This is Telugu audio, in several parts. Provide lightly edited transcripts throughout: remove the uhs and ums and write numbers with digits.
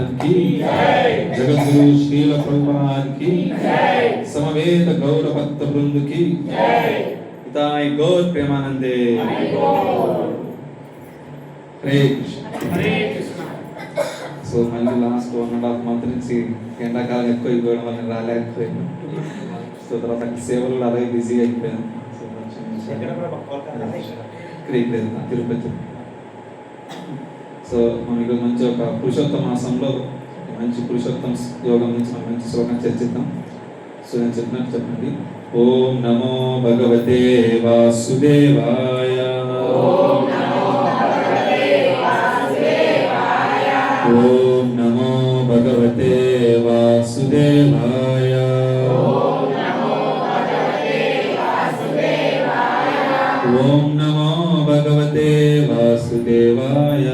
महाराज की जगद्गुरु श्रील प्रभुपाद की समवेत गौर भक्त वृंद की हिताय गौर प्रेमानंदे हरे कृष्ण సో మళ్ళీ లాస్ట్ 1.5 month నుంచి ఎండాకాలం ఎక్కువ ఇవ్వడం వల్ల రాలేకపోయాను. సో తర్వాత సేవలు అలాగే బిజీ అయిపోయాను. తిరుపతి. సో మనం ఈరోజు మంచి ఒక పురుషోత్తమ మాసంలో మంచి పురుషోత్తమ యోగం నుంచి మనం మంచి శ్లోకం చర్చిద్దాం. సో నేను చెప్పినట్టు చెప్పండి. ఓం నమో భగవతే వాసుదేవాయ. ఓం నమో భగవతే వాసుదేవాయ. ఓం నమో భగవతే వాసుదేవాయ.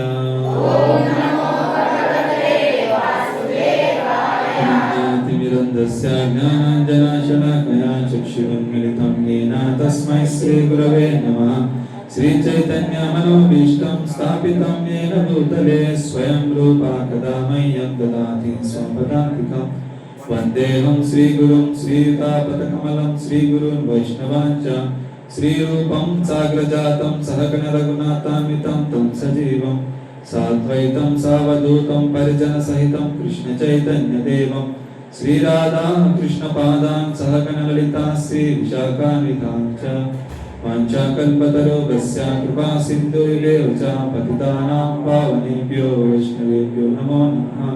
तिमिरन्दस्य ज्ञानाञ्जनशलाकया चक्षुरुन्मिलितं येन तस्मै श्रीगुरवे नमः. श्रीचैतन्यमनोभीष्टं स्थापितं येन भूतले स्वयं रूपा कदा मह्यं ददाति स्वं पदान्तिकं. वन्देऽहं श्रीगुरुं श्रीयुतापदकमलं श्रीगुरून् वैष्णवाञ्च श्रीरूपं साग्रजातं सहगणरघुनाथान्वितं तं सजीवं साद्वैतं सावधूतं परिजनसहितं कृष्णचैतन्यदेवं श्रीराधा कृष्णपादान् सहगणललिता श्रीविशाखान्वितां च वाञ्छाकल्पतरुभ्यश्च कृपा सिन्धुरिरेव च पतितानां पावनेभ्यो वैष्णवेभ्यो नमो नमः.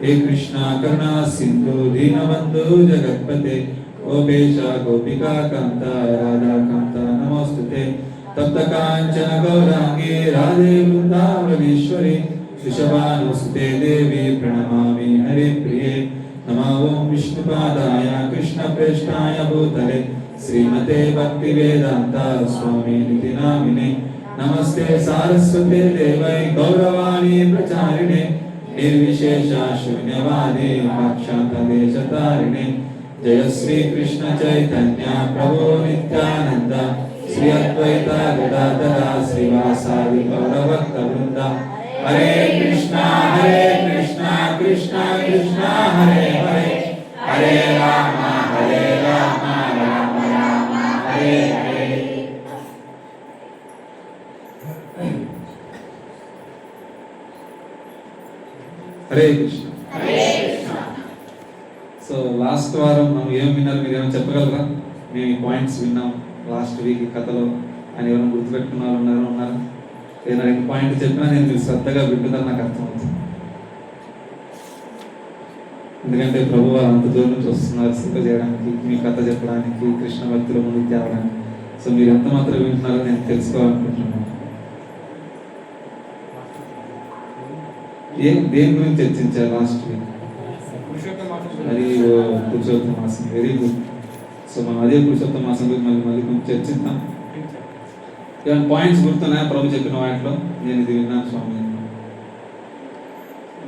हे कृष्णा करुणा सिन्धु दीनबन्धु जगत्पते गोपेश गोपिका कान्ता राधाकान्ता नमोस्तुते. तप्त काञ्चन गौरांगी राधे वृन्दावनेश्वरी वृषभानुसुते देवी प्रणमामि हरिप्रिये. नमो ओं विष्णुपादाय कृष्णप्रेष्ठाय भूतले श्रीमते भक्तिवेदान्ता स्वामिनिति नामिने. नमस्ते सारस्वते देवै गौरवाणी प्रचारिणे निर्विशेषा शून्यवादी साक्षात्देशतारिणे. जय श्री कृष्ण चैतन्य प्रभु नित्यानंद श्री अद्वैत गदाधर श्रीवासादि गौरभक्तवृंद. हरे कृष्णा कृष्णा कृष्णा हरे हरे हरे राम राम राम हरे हरे. हरे कृष्ण. సో లాస్ట్ వారం మనం ఏం విన్నారు, మీరు ఏమైనా చెప్పగలరా? మేము ఈ పాయింట్స్ విన్నాం లాస్ట్ వీక్ కథలో అని ఎవరైనా గుర్తుపెట్టుకున్న వాళ్ళు ఉన్నారా? ఏదైనా 2 పాయింట్లు చెప్పినా నేను మీరు శ్రద్ధగా వింటున్నాను, నాకు అర్థమవుతుంది. ఎందుకంటే ప్రభు అంత దూరం నుంచి వస్తున్నారు సేవ చేయడానికి, మీ కథ చెప్పడానికి, కృష్ణ భక్తిలో ముందుకు తేవడానికి. సో మీరు ఎంత మాత్రం వింటున్నారో నేను తెలుసుకోవాలనుకుంటున్నాను. దేని గురించి చర్చించారు లాస్ట్ వీక్? అది పురుషోత్తమ మాసం. Very good. సో మనం అదే పురుషోత్తమ మాసం గురించి మళ్ళీ కొంచెం చర్చిద్దాం. ఏమైనా పాయింట్స్ గుర్తున్నాయా ప్రభు చెప్పిన వాటిలో? నేను ఇది విన్నాను స్వామి,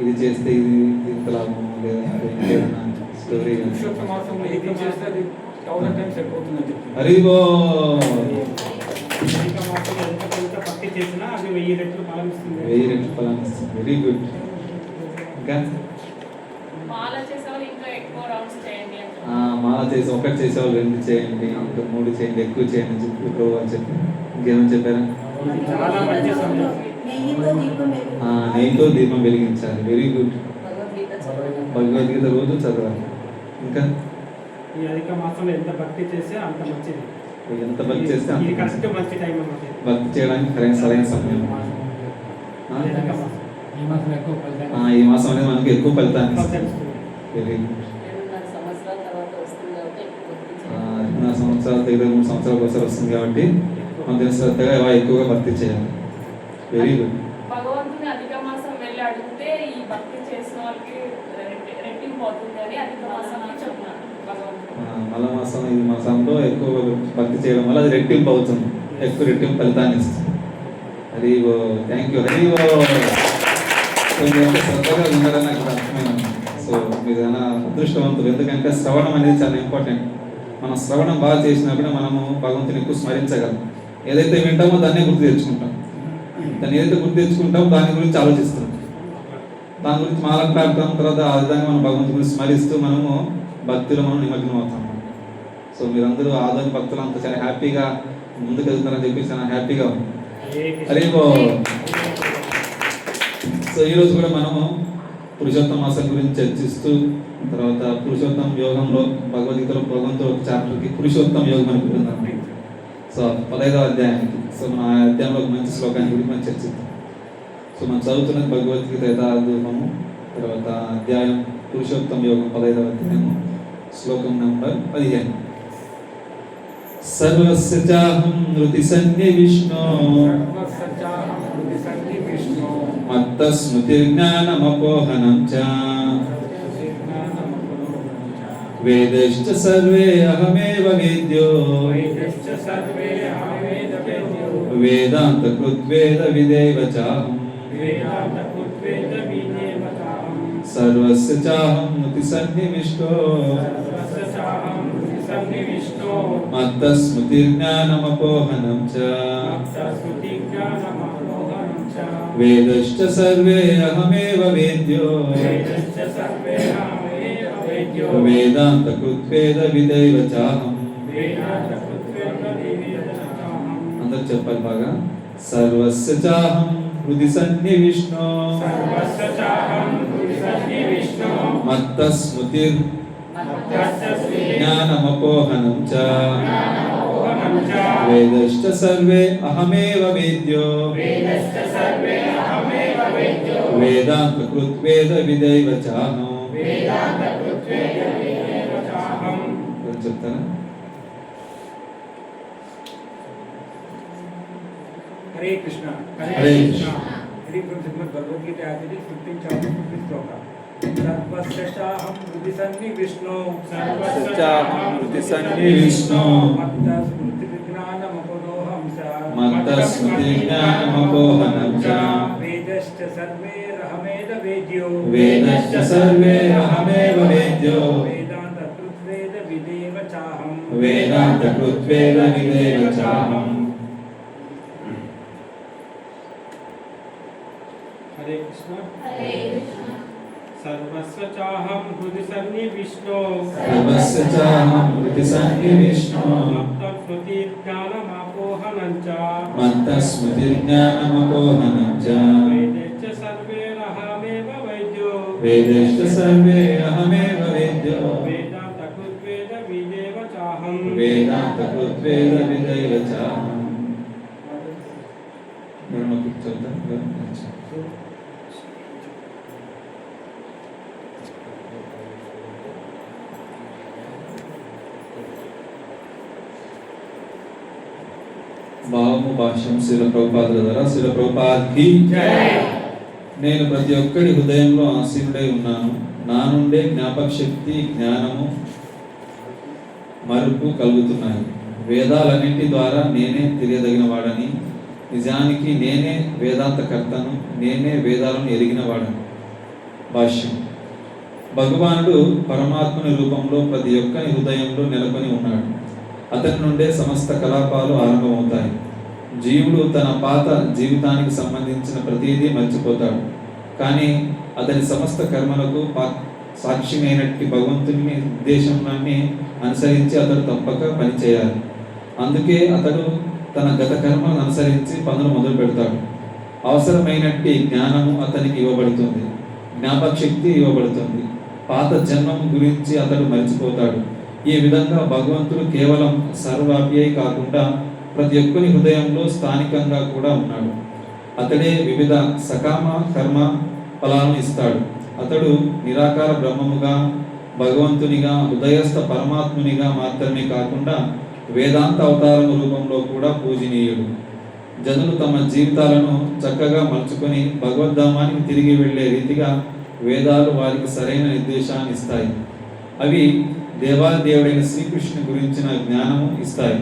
ఇది చేస్తే ఇది ఇంత లాభం లేదా స్టోరీ. హరిబో 1000 రెట్లు ఫలం ఇస్తుంది. Very good. ఇంకా మాల చేసేవాళ్ళు ఇంకా ఎక్కువ రౌండ్స్ చేయండి. మాల చేసి ఒకటి చేసేవాళ్ళు 2 చేయండి, ఇంకా 3 చేయండి, ఎక్కువ చేయండి చెప్పి ప్రభు అని చెప్పి. ఇంకేమని చెప్పారా? నెయ్యితో దీపం వెలిగించాలి. Very good. భగవద్గీత రోజు చదవాలి. ఇంకా ఈ అధిక మాసంలో ఎంత భక్తి చేస్తే అంత మంచిది. ఎంత భక్తి చేస్తే అంత మంచి టైం అన్నమాట. భక్తి చేయడానికి సరైన సమయం. ఈ మాసం అనేది మనకి ఎక్కువ ఫలితాన్ని ఇస్తుంది. Very good. 2.5 సంవత్సరాల తర్వాత వస్తుంది కాబట్టి 2.5 సంవత్సరాలు 3 సంవత్సరాలకు ఒకసారి వస్తుంది కాబట్టి మనం శ్రద్ధగా ఎక్కువగా భక్తి చేయాలి. Very good. భగవంతుని అధిక మాసం వెళ్ళి అడిగితే ఈ భక్తి చేసిన వాళ్ళకి రెట్టింపు అవుతుంది అని అధిక మాసాన్ని చెప్తున్నారు భగవంతుడు. మల మాసం ఈ మాసంలో ఎక్కువ భక్తి చేయడం వల్ల అది రెట్టింపు అవుతుంది, ఎక్కువ రెట్టింపు ఫలితాన్ని ఇస్తుంది. హరి ఓ. Thank you. హరి ఓ. సో మీరు శ్రద్ధగా విన్నారని నాకు అర్థమైంది. సో మీరు ఏదైనా అదృష్టవంతులు. ఎందుకంటే శ్రవణం అనేది చాలా ఇంపార్టెంట్. మనం శ్రవణం బాగా చేసినప్పుడు మనము భగవంతుని ఎక్కువ స్మరించగలం. ఏదైతే వింటామో దాన్నే గుర్తు తెచ్చుకుంటాం. దాన్ని ఏదైతే గుర్తు తెచ్చుకుంటామో దాని గురించి ఆలోచిస్తాం. దాని గురించి మాలకు ప్రార్థన తర్వాత ఆ విధంగా మనం భగవంతుని గురించి స్మరిస్తూ మనము భక్తిలో మనం నిమగ్నం అవుతాం. సో మీరందరూ ఆదోని భక్తులు అంతా చాలా హ్యాపీగా ముందుకు వెళ్తున్నారని చెప్పి చాలా హ్యాపీగా ఉంది. అరే సో ఈరోజు కూడా మనము పురుషోత్తమ మాసం గురించి చర్చిస్తూ తర్వాత పురుషోత్తమ యోగంలో భగవద్గీతలో భగవంతుడు ఒక చాప్టర్కి పురుషోత్తమ యోగం అని పెడుతున్నాం. సో 15వ అధ్యాయానికి సో మనం ఆ అధ్యాయంలో ఒక మంచి శ్లోకాన్ని గురించి మనం చర్చిద్దాం. సో మనం చదువుతున్నది భగవద్గీత యథార్థము తర్వాత అధ్యాయం పురుషోత్తమ యోగం 15వ అధ్యాయము శ్లోకం నంబర్ 15. సర్వస్య చాహం హృది సన్నివిష్ణో మత్త స్మృతిర్జ్ఞానమపోహనం చ వేదశ్చ సర్వే అహమేవ వేద్యో వేదాంత కృద్వేద విదేవ చాహం సర్వస్య చాహం హృది సన్నివిష్టో మత్త స్మృతిర్జ్ఞానమపోహనం చ వేదశ్చ సర్వే అహమేవ వేద్యో వేదాంత కృద్వేద విదేవ చాహం. అందరూ చెప్పాలి బాగా. సర్వస్య చాహం హృది సన్నివిష్ణో మత్త స్మృతిర్ జ్ఞానమపోహనం చ వేదశ్చ సర్వే అహమేవ వేద్యో వేదాంత కృద్వేద విదేవ చాహం. చెప్తారా? హరే కృష్ణ హరే కృష్ణ. ఇది శ్రీమద్ భగవద్గీత ఆది 15 చాప్టర్ 15 శ్లోక. సర్వస్య చాహం హృది సన్నివిష్ణో మత్త స్మృతి విజ్ఞానమపోహనం చ వేదశ్చ సర్వే అహమేవ వేద్యో వేదాంత కృద్వేద విదేవ చాహం. హరే కృష్ణ. సర్వస్వ చాహం హృది సన్నివిష్ణో మత్త స్మృతిర్జ్ఞానమపోహనం చ వేదశ్చ సర్వే అహమేవ వేద్యో వేదాంత కృద్వేద విదేవ చాహం. భావము భాష్యం శిల ప్రభుపాదుల ద్వారా. శిల ప్రభుపాద్కి నేను ప్రతి ఒక్కడి హృదయంలో ఆసీనుడై ఉన్నాను. నా నుండే జ్ఞాపక శక్తి జ్ఞానము మరుపు కలుగుతున్నాయి. వేదాలన్నింటి ద్వారా నేనే తెలియదగిన వాడని, నిజానికి నేనే వేదాంతకర్తను, నేనే వేదాలను ఎరిగిన వాడను. భాష్యం. భగవానుడు పరమాత్మని రూపంలో ప్రతి ఒక్కరి హృదయంలో నెలకొని ఉన్నాడు. అతని నుండే సమస్త కలాపాలు ఆరంభమవుతాయి. జీవుడు తన పాత జీవితానికి సంబంధించిన ప్రతిదీ మర్చిపోతాడు. కానీ అతని సమస్త కర్మలకు సాక్ష్యమైనట్టి భగవంతుని ఉద్దేశాన్ని అనుసరించి అతడు తప్పక పనిచేయాలి. అందుకే అతడు తన గత కర్మను అనుసరించి పనులు మొదలు పెడతాడు. అవసరమైనట్టి జ్ఞానము అతనికి ఇవ్వబడుతుంది, జ్ఞాపక శక్తి ఇవ్వబడుతుంది. పాత జన్మము గురించి అతడు మర్చిపోతాడు. ఈ విధంగా భగవంతుడు కేవలం సర్వవ్యాపి కాకుండా ప్రతి ఒక్కరి హృదయంలో స్థానికంగా కూడా ఉన్నాడు. అతడే వివిధ సకామ కర్మ ఫలాలను ఇస్తాడు. అతడు నిరాకార బ్రహ్మముగా, భగవంతునిగా, హృదయస్థ పరమాత్మునిగా మాత్రమే కాకుండా వేదాంత అవతారము రూపంలో కూడా పూజనీయుడు. జనులు తమ జీవితాలను చక్కగా మలుచుకొని భగవద్ధామానికి తిరిగి వెళ్ళే రీతిగా వేదాలు వారికి సరైన నిర్దేశాన్ని ఇస్తాయి. అవి దేవాదేవుడైన శ్రీకృష్ణుని గురించిన జ్ఞానము ఇస్తాయి.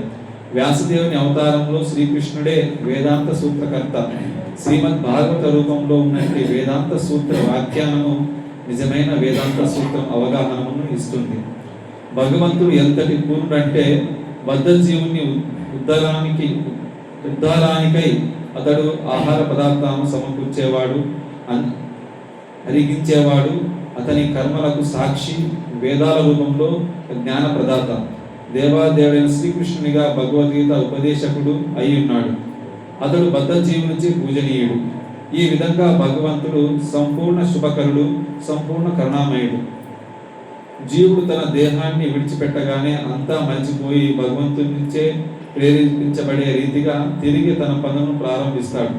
వ్యాసదేవుని అవతారంలో శ్రీకృష్ణుడే వేదాంత సూత్రకర్త. శ్రీమద్ భాగవత రూపంలో ఉన్నటువంటి వేదాంత సూత్ర వ్యాఖ్యానము నిజమైన వేదాంత సూత్రం అవగాహనను ఇస్తుంది. భగవంతుడు ఎంతటి పూర్ణుడంటే బద్ధజీవుని ఉద్ధారానికై అతడు ఆహార పదార్థాలను సమకూర్చేవాడు. అరిగించేవాడు, అతని కర్మలకు సాక్షి, వేదాల రూపంలో జ్ఞాన ప్రదాత, దేవాదేవుడైన శ్రీకృష్ణునిగా భగవద్గీత ఉపదేశకుడు అయి ఉన్నాడు. అతడు బద్ధజీవి నుంచి పూజనీయుడు. ఈ విధంగా భగవంతుడు సంపూర్ణ శుభకరుడు, సంపూర్ణ కరుణామయుడు. జీవుడు తన దేహాన్ని విడిచిపెట్టగానే అంతా మరిచిపోయి భగవంతుడి నుంచే ప్రేరేపించబడే రీతిగా తిరిగి తన పనులను ప్రారంభిస్తాడు.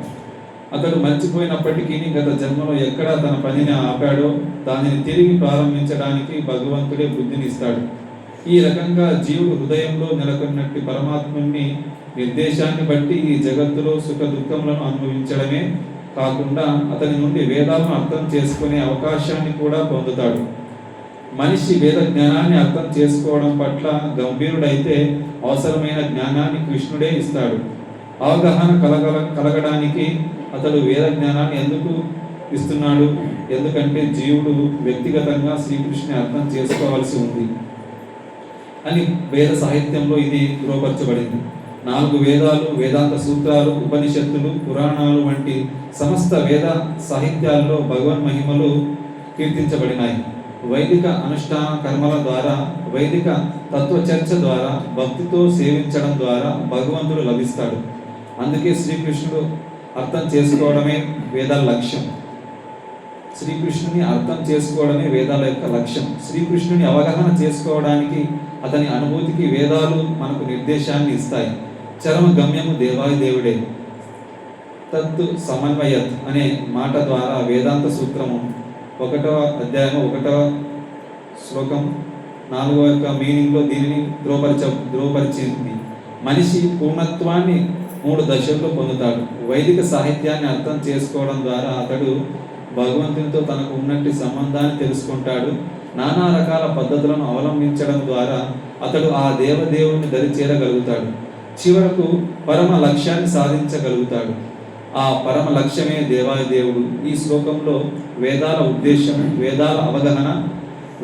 అతడు మర్చిపోయినప్పటికీ గత జన్మలో ఎక్కడ తన పనిని ఆపాడో దానిని తిరిగి ప్రారంభించడానికి భగవంతుడే బుద్ధిని ఇస్తాడు. ఈ రకంగా జీవుడు హృదయంలో నెలకొన్నట్టు పరమాత్ముని నిర్దేశాన్ని బట్టి ఈ జగత్తులో సుఖ దుఃఖములను అనుభవించడమే కాకుండా అతని నుండి వేదాలను అర్థం చేసుకునే అవకాశాన్ని కూడా పొందుతాడు. మనిషి వేద జ్ఞానాన్ని అర్థం చేసుకోవడం పట్ల గంభీరుడైతే అవసరమైన జ్ఞానాన్ని కృష్ణుడే ఇస్తాడు. అవగాహన కలగడానికి అతడు వేద జ్ఞానాన్ని ఎందుకు ఇస్తున్నాడు? ఎందుకంటే జీవుడు వ్యక్తిగతంగా శ్రీకృష్ణుని అర్థం చేసుకోవాల్సి ఉంది అని వేద సాహిత్యంలో ఇది ధృవపరచబడింది. 4 వేదాలు, వేదాంత సూత్రాలు, ఉపనిషత్తులు, పురాణాలు వంటి సమస్త వేద సాహిత్యాల్లో భగవన్ మహిమలు కీర్తించబడినాయి. వైదిక అనుష్ఠాన కర్మల ద్వారా, వైదిక తత్వచర్చ ద్వారా, భక్తితో సేవించడం ద్వారా భగవంతుడు లభిస్తాడు. అందుకే శ్రీకృష్ణుడు అర్థం చేసుకోవడమే వేదాల లక్ష్యం. శ్రీకృష్ణుని అర్థం చేసుకోవడమే వేదాల యొక్క లక్ష్యం. శ్రీకృష్ణుని అవగాహన చేసుకోవడానికి, అతని అనుభూతికి వేదాలు మనకు నిర్దేశాన్ని ఇస్తాయి. చరమ గమ్యము దేవాదిదేవుడే. తత్తు సమన్వయత్ అనే మాట ద్వారా వేదాంత సూత్రము 1వ అధ్యాయం 1వ శ్లోకం 4వ యొక్క మీనింగ్లో దీనిని ధృవపరిచింది. మనిషి పూర్ణత్వాన్ని 3 దశల్లో పొందుతాడు. వైదిక సాహిత్యాన్ని అర్థం చేసుకోవడం ద్వారా అతడు భగవంతునితో తనకు ఉన్నట్టి సంబంధాన్ని తెలుసుకుంటాడు. నానా రకాల పద్ధతులను అవలంబించడం ద్వారా అతడు ఆ దేవదేవుని దరి చేరగలుగుతాడు. చివరకు పరమ లక్ష్యాన్ని సాధించగలుగుతాడు. ఆ పరమ లక్ష్యమే దేవాదిదేవుడు. ఈ శ్లోకంలో వేదాల ఉద్దేశము, వేదాల అవగాహన,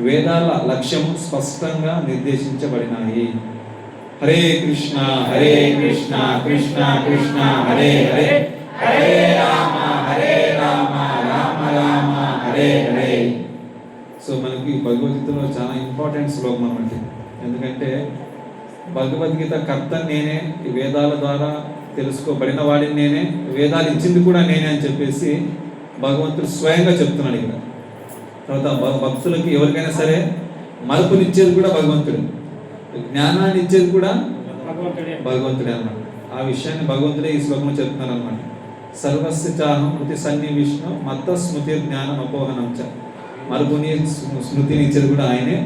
వేదాల లక్ష్యము స్పష్టంగా నిర్దేశించబడినాయి. హరే కృష్ణ హరే కృష్ణ కృష్ణ కృష్ణ హరే హరే, హరే రామ రామ రామ హరే హరే. సో మనకి భగవద్గీతలో చాలా ఇంపార్టెంట్ శ్లోకం అన్నమాట. ఎందుకంటే భగవద్గీత కర్త నేనే, ఈ వేదాల ద్వారా తెలుసుకోబడిన వాడిని నేనే, వేదాలు ఇచ్చింది కూడా నేనే అని చెప్పేసి భగవంతుడు స్వయంగా చెప్తున్నాడు ఇక్కడ. తర్వాత భక్తులకి ఎవరికైనా సరే మలుపునిచ్చేది కూడా భగవంతుడు, జ్ఞానాన్ని ఇచ్చేది కూడా భగవంతుడే అన్నమాట. ఆ విషయాన్ని భగవంతుడే ఈ శ్లోకంలో చెప్తున్నారు అన్నమాట. సర్వస్య చాహం కృతి సన్ని విష్ణు మత్త స్మృతి జ్ఞానం అపోహనం చ. మలుపుని స్మృతిని ఇచ్చేది కూడా ఆయనే.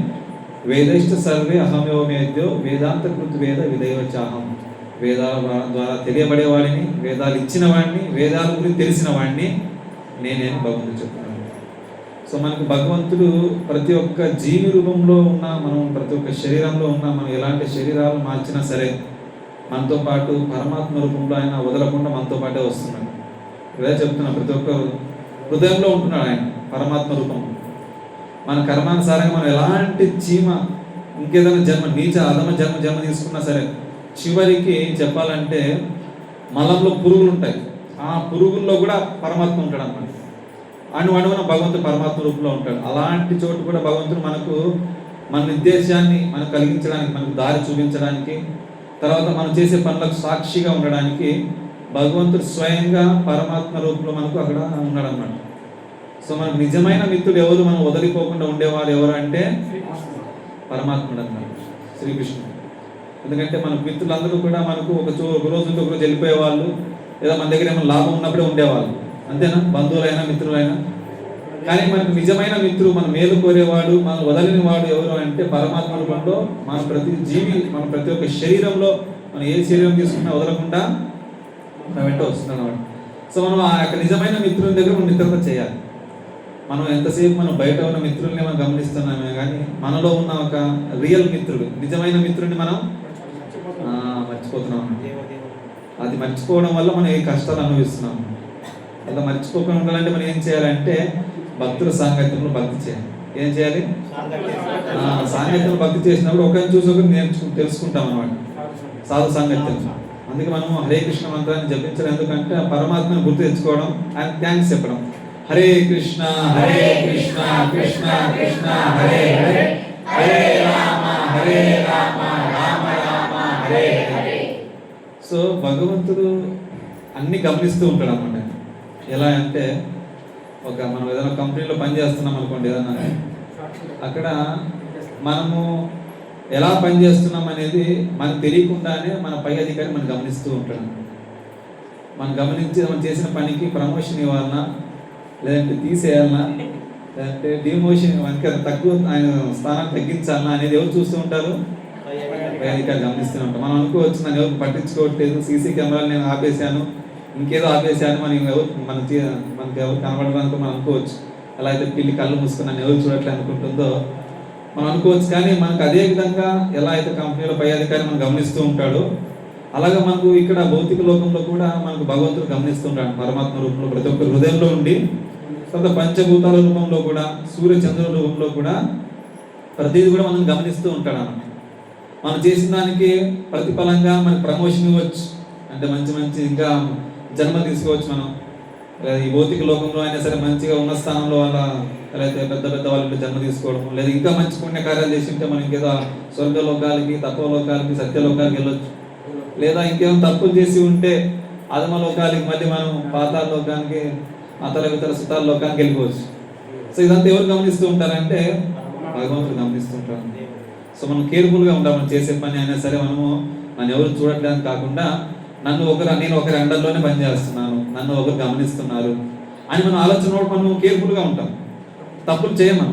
వేదైష్ట సర్వే అహమేవమేద్యో వేదాంత కృతి వేద విదైవ చాహం. వేదాల ద్వారా తెలియబడేవాడిని, వేదాలు ఇచ్చిన వాడిని, వేదాల గురించి తెలిసిన వాడిని నేనే భగవంతుడు చెప్తున్నాను. సో మనకు భగవంతుడు ప్రతి ఒక్క జీవి రూపంలో ఉన్న, మనం ప్రతి ఒక్క శరీరంలో ఉన్న, మనం ఎలాంటి శరీరాలు మార్చినా సరే మనతో పాటు పరమాత్మ రూపంలో ఆయన వదలకుండా మనతో పాటే వస్తున్నాడు. ఇదే చెప్తున్నా, ప్రతి ఒక్క హృదయంలో ఉంటున్నాడు ఆయన పరమాత్మ రూపంలో. మన కర్మానుసారంగా మనం ఎలాంటి చీమ, ఇంకేదైనా జన్మ, నీచ అధమ జన్మ తీసుకున్నా సరే చివరికి చెప్పాలంటే మలంలో పురుగులు ఉంటాయి. ఆ పురుగుల్లో కూడా పరమాత్మ ఉంటాడు అన్నమాట. అణువణువున భగవంతుడు పరమాత్మ రూపంలో ఉంటాడు. అలాంటి చోటు కూడా భగవంతుడు మనకు మన నిర్దేశాన్ని మనకు కలిగించడానికి, మనకు దారి చూపించడానికి, తర్వాత మనం చేసే పనులకు సాక్షిగా ఉండడానికి భగవంతుడు స్వయంగా పరమాత్మ రూపంలో మనకు అక్కడ ఉన్నాడు అన్నమాట. సో మనకు నిజమైన మిత్రుడు ఎవరు, మనం వదిలిపోకుండా ఉండేవారు ఎవరు అంటే పరమాత్ముడు అన్నమాట, శ్రీకృష్ణుడు. ఎందుకంటే మన మిత్రులందరూ కూడా మనకు ఒక రోజు ఇంకొక రోజు వెళ్ళిపోయేవాళ్ళు, లేదా మన దగ్గర ఏమైనా లాభం ఉన్నప్పుడే ఉండేవాళ్ళు, అంతేనా? బంధువులైనా మిత్రులైనా. కానీ మనకు నిజమైన మిత్రుడు, మన మేలు కోరేవాడు, మనం వదలని వాడు ఎవరు అంటే పరమాత్మ రూపంలో మన ప్రతి జీవి, మన ప్రతి ఒక్క శరీరంలో మనం ఏ శరీరం తీసుకున్నా వదలకుండా వెంట వస్తుంది అన్నమాట. సో మనం ఆ యొక్క నిజమైన మిత్రుల దగ్గర మనం మిత్రత చేయాలి. మనం ఎంతసేపు మనం బయట ఉన్న మిత్రుల్ని మనం గమనిస్తున్నామే కానీ మనలో ఉన్న ఒక రియల్ మిత్రుడు, నిజమైన మిత్రుడిని మనం మర్చిపోతున్నాం. అది మర్చిపోవడం వల్ల మనం ఏ కష్టాలు అనుభవిస్తున్నాం. అలా మర్చిపోకుండా ఉండాలంటే మనం ఏం చేయాలంటే భక్తుల సాంగత్యంలో భక్తి చేయాలి. ఏం చేయాలి? సాంగత్యంలో భక్తి చేసినప్పుడు ఒకరిని చూసి ఒకరిని తెలుసుకుంటాం అన్నమాట, సాధు సాంగత్యం. అందుకే మనం హరే కృష్ణ మంత్రాన్ని జపించడం ఎందుకంటే ఆ పరమాత్మను గుర్తు తెచ్చుకోవడం, ఆయన థ్యాంక్స్ చెప్పడం. హరే కృష్ణ కృష్ణ కృష్ణ హరే హరే హరే రామ రామ రామ హరే హరే. సో భగవంతుడు అన్ని గమనిస్తూ ఉంటాడు అన్నమాట. ఎలా అంటే మనం ఏదైనా కంపెనీలో పని చేస్తున్నాం అనుకోండి, ఏదైనా అక్కడ మనము ఎలా పని చేస్తున్నాం అనేది మనకు తెలియకుండానే మన పై అధికారి మనం గమనిస్తూ ఉంటాడు. మనం గమనించి మనం చేసిన పనికి ప్రమోషన్ ఇవ్వాలన్నా, లేదంటే తీసేయాలన్నా, లేదంటే డిమోషన్ మనకి తక్కువ ఆయన స్థానాన్ని తగ్గించాలన్నా అనేది ఎవరు చూస్తూ ఉంటారు? పై అధికారి గమనిస్తూ ఉంటాం. మనం అనుకోవచ్చు నన్ను ఎవరు పట్టించుకోవట్లేదు, సీసీ కెమెరాలు నేను ఆపేశాను, ఇంకేదో ఆపేశాను, మనకి ఎవరు కనబడడానికి మనం అనుకోవచ్చు. ఎలా అయితే పిల్లి కళ్ళు మూసుకుని నన్ను ఎవరు చూడట్లేదు అనుకుంటుందో మనం అనుకోవచ్చు. కానీ మనకు అదే విధంగా ఎలా అయితే కంపెనీలో పై అధికారి మనం గమనిస్తూ ఉంటాడో, అలాగే మనకు ఇక్కడ భౌతిక లోకంలో కూడా మనకు భగవంతుడు గమనిస్తుంటాడు. పరమాత్మ రూపంలో ప్రతి ఒక్క హృదయంలో ఉండి, తర్వాత పంచభూతాల రూపంలో కూడా, సూర్య చంద్రుల రూపంలో కూడా ప్రతిదీ కూడా మనం గమనిస్తూ ఉంటాడు అన్నమాట. మనం చేసిన దానికి ప్రతిఫలంగా మనకి ప్రమోషన్ ఇవ్వచ్చు, అంటే మంచి ఇంకా జన్మ తీసుకోవచ్చు. మనం ఈ భౌతిక లోకంలో అయినా సరే మంచిగా ఉన్న స్థానంలో వాళ్ళ లేదా పెద్ద వాళ్ళ జన్మ తీసుకోవడం, లేదా ఇంకా మంచి పుణ్య కార్యాలు చేసి ఉంటే మనం ఇంకేదో స్వర్గలోకాలకి, తత్వలోకాలకి, సత్యలోకాలకి వెళ్ళొచ్చు. లేదా ఇంకేమో తప్పులు చేసి ఉంటే అధమలోకాలకి, మళ్ళీ మనం పాతాల లోకానికి, అతల ఇతర సుతాల లోకానికి వెళ్ళిపోవచ్చు. సో ఇదంతా ఎవరు గమనిస్తూ ఉంటారంటే భగవంతుడు గమనిస్తూ ఉంటారు. సో మనం కేర్ఫుల్గా ఉంటాం. మనం చేసే పని అయినా సరే నన్ను ఎవరు చూడట్లేదు కాకుండా నేను ఒకరి అండర్లోనే పనిచేస్తున్నాను, నన్ను ఒకరు గమనిస్తున్నారు అని మనం ఆలోచన మనం కేర్ఫుల్గా ఉంటాం. తప్పులు చేయము.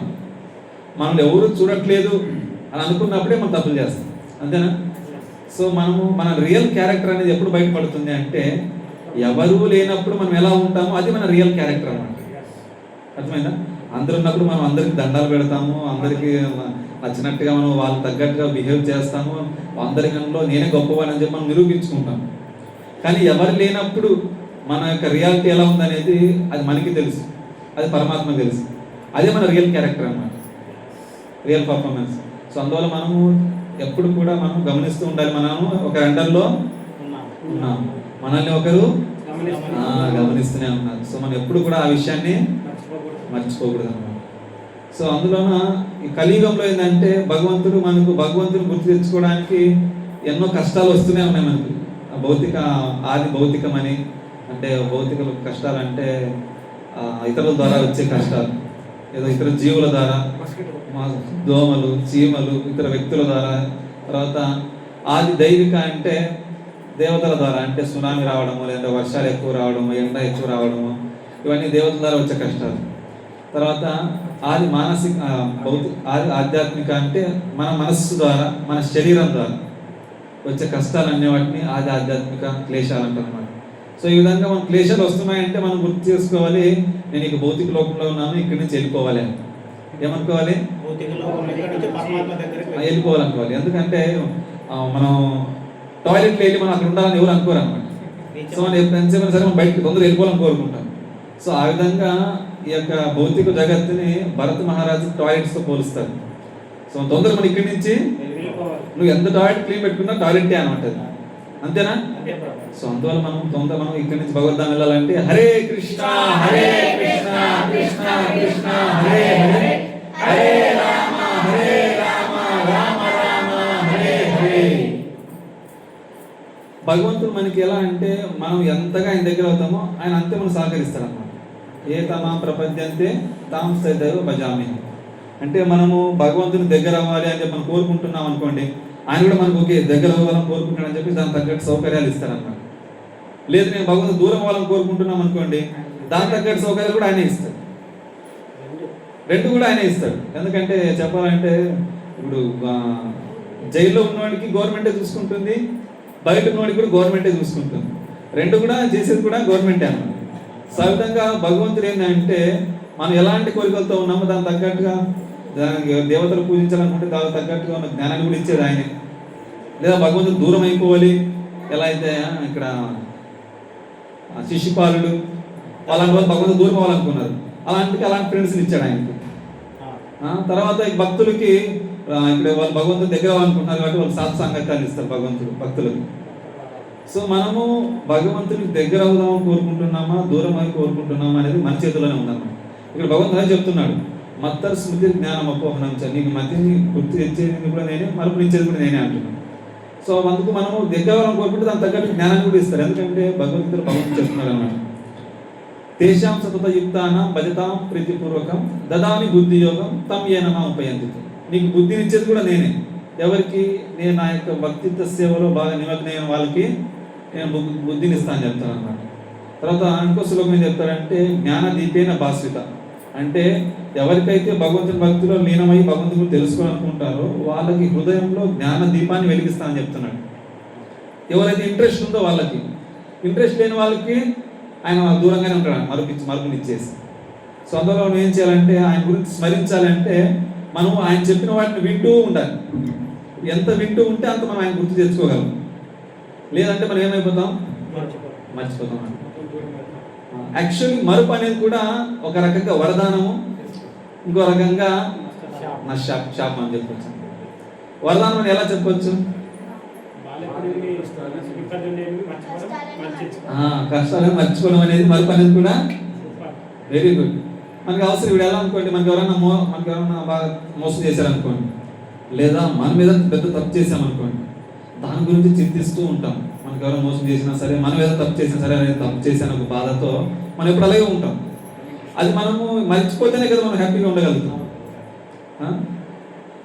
మనల్ని ఎవరు చూడట్లేదు అని అనుకున్నప్పుడే మనం తప్పులు చేస్తాం, అంతేనా? సో మన రియల్ క్యారెక్టర్ అనేది ఎప్పుడు బయటపడుతుంది అంటే ఎవరు లేనప్పుడు మనం ఎలా ఉంటామో అది మన రియల్ క్యారెక్టర్ అన్నమాట. అర్థమైందా? అందరు ఉన్నప్పుడు మనం అందరికి దండాలు పెడతాము, అందరికీ నచ్చినట్టుగా మనం వాళ్ళకి తగ్గట్టుగా బిహేవ్ చేస్తాము, అందరిలో నేనే గొప్పవాడిని అని చెప్పి మనం నిరూపించుకుంటాం. కానీ ఎవరు లేనప్పుడు మన యొక్క రియాలిటీ ఎలా ఉందనేది అది మనకి తెలుసు, అది పరమాత్మ తెలుసు. అదే మన రియల్ క్యారెక్టర్ అన్నమాట, రియల్ పర్ఫార్మెన్స్. సో అందువల్ల మనము ఎప్పుడు కూడా మనం గమనిస్తూ ఉండాలి. మనము ఒక అండర్లో ఉన్నాము, మనల్ని ఒకరు గమనిస్తూనే ఉన్నారు. సో మనం ఎప్పుడు కూడా ఆ విషయాన్ని మర్చిపోకూడదు అన్నమాట. సో అందులోన ఈ కలియుగంలో ఏంటంటే భగవంతుని గుర్తు తెచ్చుకోవడానికి ఎన్నో కష్టాలు వస్తూనే ఉన్నాయి మనకు. భౌతికమని అంటే భౌతిక కష్టాలు అంటే ఇతరుల ద్వారా వచ్చే కష్టాలు, ఏదో ఇతర జీవుల ద్వారా, దోమలు, చీమలు, ఇతర వ్యక్తుల ద్వారా. తర్వాత ఆది దైవిక అంటే దేవతల ద్వారా, అంటే సునామీ రావడము, లేదా వర్షాలు ఎక్కువ రావడము, ఎండ ఎక్కువ రావడము, ఇవన్నీ దేవతల ద్వారా వచ్చే కష్టాలు. తర్వాత ఆది ఆది ఆధ్యాత్మిక అంటే మన మనస్సు ద్వారా, మన శరీరం ద్వారా వచ్చే కష్టాలన్నీ వాటిని ఆది ఆధ్యాత్మిక క్లేశాలు అంటారన్నమాట. సో ఈ విధంగా మన క్లేశాలు వస్తున్నాయంటే మనం గుర్తు చేసుకోవాలి, నేను ఇక భౌతిక లోకంలో ఉన్నాను, ఇక్కడి నుంచి వెళ్ళిపోవాలి అని. ఏమనుకోవాలి? వెళ్ళిపోవాలనుకోవాలి. ఎందుకంటే మనం టాయిలెట్లో వెళ్ళి మనం అక్కడ ఉండాలని ఎవరు అనుకోరు అనమాట. సో మనం ఎంతసేపు సరే మనం బయటకు తొందరగా వెళ్ళిపోవాలని కోరుకుంటాం. సో ఆ విధంగా ఈ యొక్క భౌతిక జగత్తుని భరత మహారాజు టాయిలెట్స్తో పోలుస్తారు. సో తొందరగా మనం ఇక్కడి నుంచి నువ్వు ఎంత టాయిలెట్ క్లీన్ పెట్టుకున్నా టాయిలెటే అనమాట, అంతేనా? సో అందువల్ల మనం ఇక్కడి నుంచి భగవద్ధాం వెళ్ళాలంటే హరే కృష్ణ కృష్ణ కృష్ణ హరే హరే హరే రామ రామ రామ హరే హరే. భగవంతుడు మనకి ఎలా అంటే మనం ఎంతగా ఆయన దగ్గర అవుతామో ఆయన అంతే మనం సహకరిస్తాడు అన్నమాట. ఏ తమా ప్రపంచంతే తాం సైదైవ భజామి. అంటే మనము భగవంతుని దగ్గర అవ్వాలి అని చెప్పి మనం కోరుకుంటున్నాం అనుకోండి, ఆయన కూడా మనకు ఓకే దగ్గర అవ్వాలని కోరుకుంటున్నాడని చెప్పి దానికి తగ్గట్టు సౌకర్యాలు ఇస్తారన్నమాట. లేదు నేను భగవంతుని దూరం అవ్వాలని కోరుకుంటున్నాం అనుకోండి, దానికి తగ్గట్టు సౌకర్యాలు కూడా ఆయనే ఇస్తాడు. రెండు కూడా ఆయనే ఇస్తాడు. ఎందుకంటే చెప్పాలంటే ఇప్పుడు జైల్లో ఉన్నవాడికి గవర్నమెంటే చూసుకుంటుంది, బయట ఉన్నవాడికి కూడా గవర్నమెంటే చూసుకుంటుంది. రెండు కూడా చేసేది కూడా గవర్నమెంటే అన్నమాట. సో ఆ విధంగా భగవంతుడు ఏంటంటే మనం ఎలాంటి కోరికలతో ఉన్నామో దానికి తగ్గట్టుగా, దానికి దేవతలు పూజించాలనుకుంటే దానికి తగ్గట్టుగా ఉన్న జ్ఞానాన్ని కూడా ఇచ్చేది ఆయనే. లేదా భగవంతుడు దూరం అయిపోవాలి, ఎలా అయితే ఇక్కడ శిశుపాలుడు అలాంటి వాళ్ళు భగవంతుడు దూరం అవ్వాలనుకున్నారు, అలాంటి ఫ్రెండ్స్ని ఇచ్చాడు ఆయనకి. తర్వాత ఈ భక్తులకి ఇక్కడ వాళ్ళు భగవంతుడు దగ్గర అవ్వాలనుకుంటున్నారు కాబట్టి వాళ్ళు సత్సంగత్యాలు ఇస్తారు భగవంతుడు భక్తులకు. సో మనము భగవంతునికి దగ్గర అవుదామని కోరుకుంటున్నామా, దూరం అని కోరుకుంటున్నామా అనేది మన చేతిలోనే ఉందన్నమాట. ఇక్కడ భగవంతుడు అదే చెప్తున్నాడు, మత్తర్ స్మృతి జ్ఞానం అపోహనం నీకు మతిని గుర్తు తెచ్చేది కూడా నేనే, మరుపునిచ్చేది కూడా నేనే అంటున్నాను. సో అందుకు మనము దగ్గర అవ్వాలని కోరుకుంటే దాని తగ్గట్టు జ్ఞానాన్ని కూడా ఇస్తారు. ఎందుకంటే భగవంతుడు చెప్తున్నారు అన్నమాట. తేషాం సతత యుక్తానం భజతాం ప్రీతిపూర్వకం దదామి బుద్ధి యోగం తం ఏనమా ఉపయంతి. నీకు బుద్ధినిచ్చేది కూడా నేనే. ఎవరికి? నేను నా యొక్క భక్తిత్వ సేవలో బాగా నిమగ్నమైన వాళ్ళకి నేను బుద్ధిని ఇస్తాను చెప్తాను అన్నమాట. తర్వాత ఇంకో శ్లోకం ఏం చెప్తారంటే జ్ఞాన దీపేన భాస్విత, అంటే ఎవరికైతే భగవంతుని భక్తిలో లీనమై భగవంతుని తెలుసుకోవాలనుకుంటారో వాళ్ళకి హృదయంలో జ్ఞాన దీపాన్ని వెలిగిస్తానని చెప్తున్నాడు. ఎవరైతే ఇంట్రెస్ట్ ఉందో వాళ్ళకి, ఇంట్రెస్ట్ లేని వాళ్ళకి ఆయన దూరంగానే ఉంటాడు, మరుపునిచ్చేసి. సో అందులో మనం ఏం చేయాలంటే ఆయన గురించి స్మరించాలంటే మనం ఆయన చెప్పిన వాటిని వింటూ ఉండాలి. ఎంత వింటూ ఉంటే అంత మనం ఆయన గుర్తు తెచ్చుకోగలం. లేదంటే మనం ఏమైపోతాం? మర్చిపోతాం. యాక్చువల్లీ మరుపు అనేది కూడా ఒక రకంగా వరదానము, ఇంకో రకంగా శాపం అని చెప్పొచ్చు. వరదానం అని ఎలా చెప్పొచ్చు? కష్టాలను మర్చిపోవడం అనేది మరుపు అనేది కూడా వెరీ గుడ్. మనకి అవసరం ఇప్పుడు ఎలా అనుకోండి, మనకి ఎవరైనా బాగా మోసం చేశారనుకోండి, లేదా మన మీద పెద్ద తప్పు చేసామనుకోండి, దాని గురించి చింతిస్తూ ఉంటాం. మనకి ఎవరైనా మోసం చేసినా సరే, మనం ఏదో తప్పు చేసినా సరే, అనేది తప్పు చేశాను ఒక బాధతో మనం ఎప్పుడు అలాగే ఉంటాం. అది మనము మర్చిపోతేనే కదా మనం హ్యాపీగా ఉండగలుగుతాం.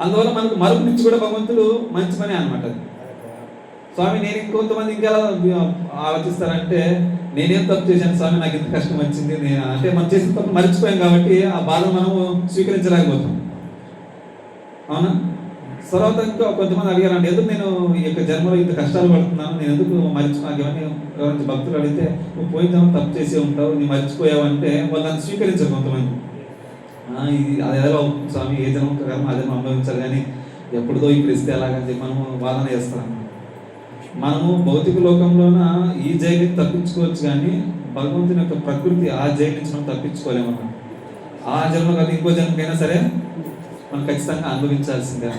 అందువల్ల మనకు మరుపు నుంచి కూడా భగవంతుడు మంచి పని అనమాట. అది స్వామి నేను ఇంకొంతమంది ఇంకెలా ఆలోచిస్తారంటే నేనేం తప్పు చేశాను స్వామి, నాకు ఇంత కష్టం వచ్చింది, అంటే మనం చేసిన తప్పు మర్చిపోయాం కాబట్టి ఆ బాధ మనము స్వీకరించలేకపోతాం. అవునా? తర్వాత ఇంకా కొంతమంది అడిగారండి, ఎందుకు నేను ఈ యొక్క జన్మలో ఇంత కష్టాలు పడుతున్నాను, నేను ఎందుకు నాకు ఎవరైనా భక్తులు అడిగితే నువ్వు పోయిన జన్మ తప్పు చేసే ఉంటావు, నువ్వు మర్చిపోయావు అంటే వాళ్ళు దాన్ని స్వీకరించారు కొంతమంది. ఇది అది ఎలా అవుతుంది స్వామి, ఏ జన్మ కర్మ అదే అనుభవించాలి, కానీ ఎప్పుడుదో ఇప్పుడు ఇస్తే ఎలాగని చెప్పి మనము వాదన చేస్తాం. మనము భౌతిక లోకంలోన ఈ జైలు తప్పించుకోవచ్చు, కానీ భగవంతుని యొక్క ప్రకృతి ఆ జైలు నుంచి మనం తప్పించుకోలేమన్నా. ఆ జన్మ కాదు ఇంకో జన్మకైనా సరే మనం ఖచ్చితంగా అనుభవించాల్సిందే.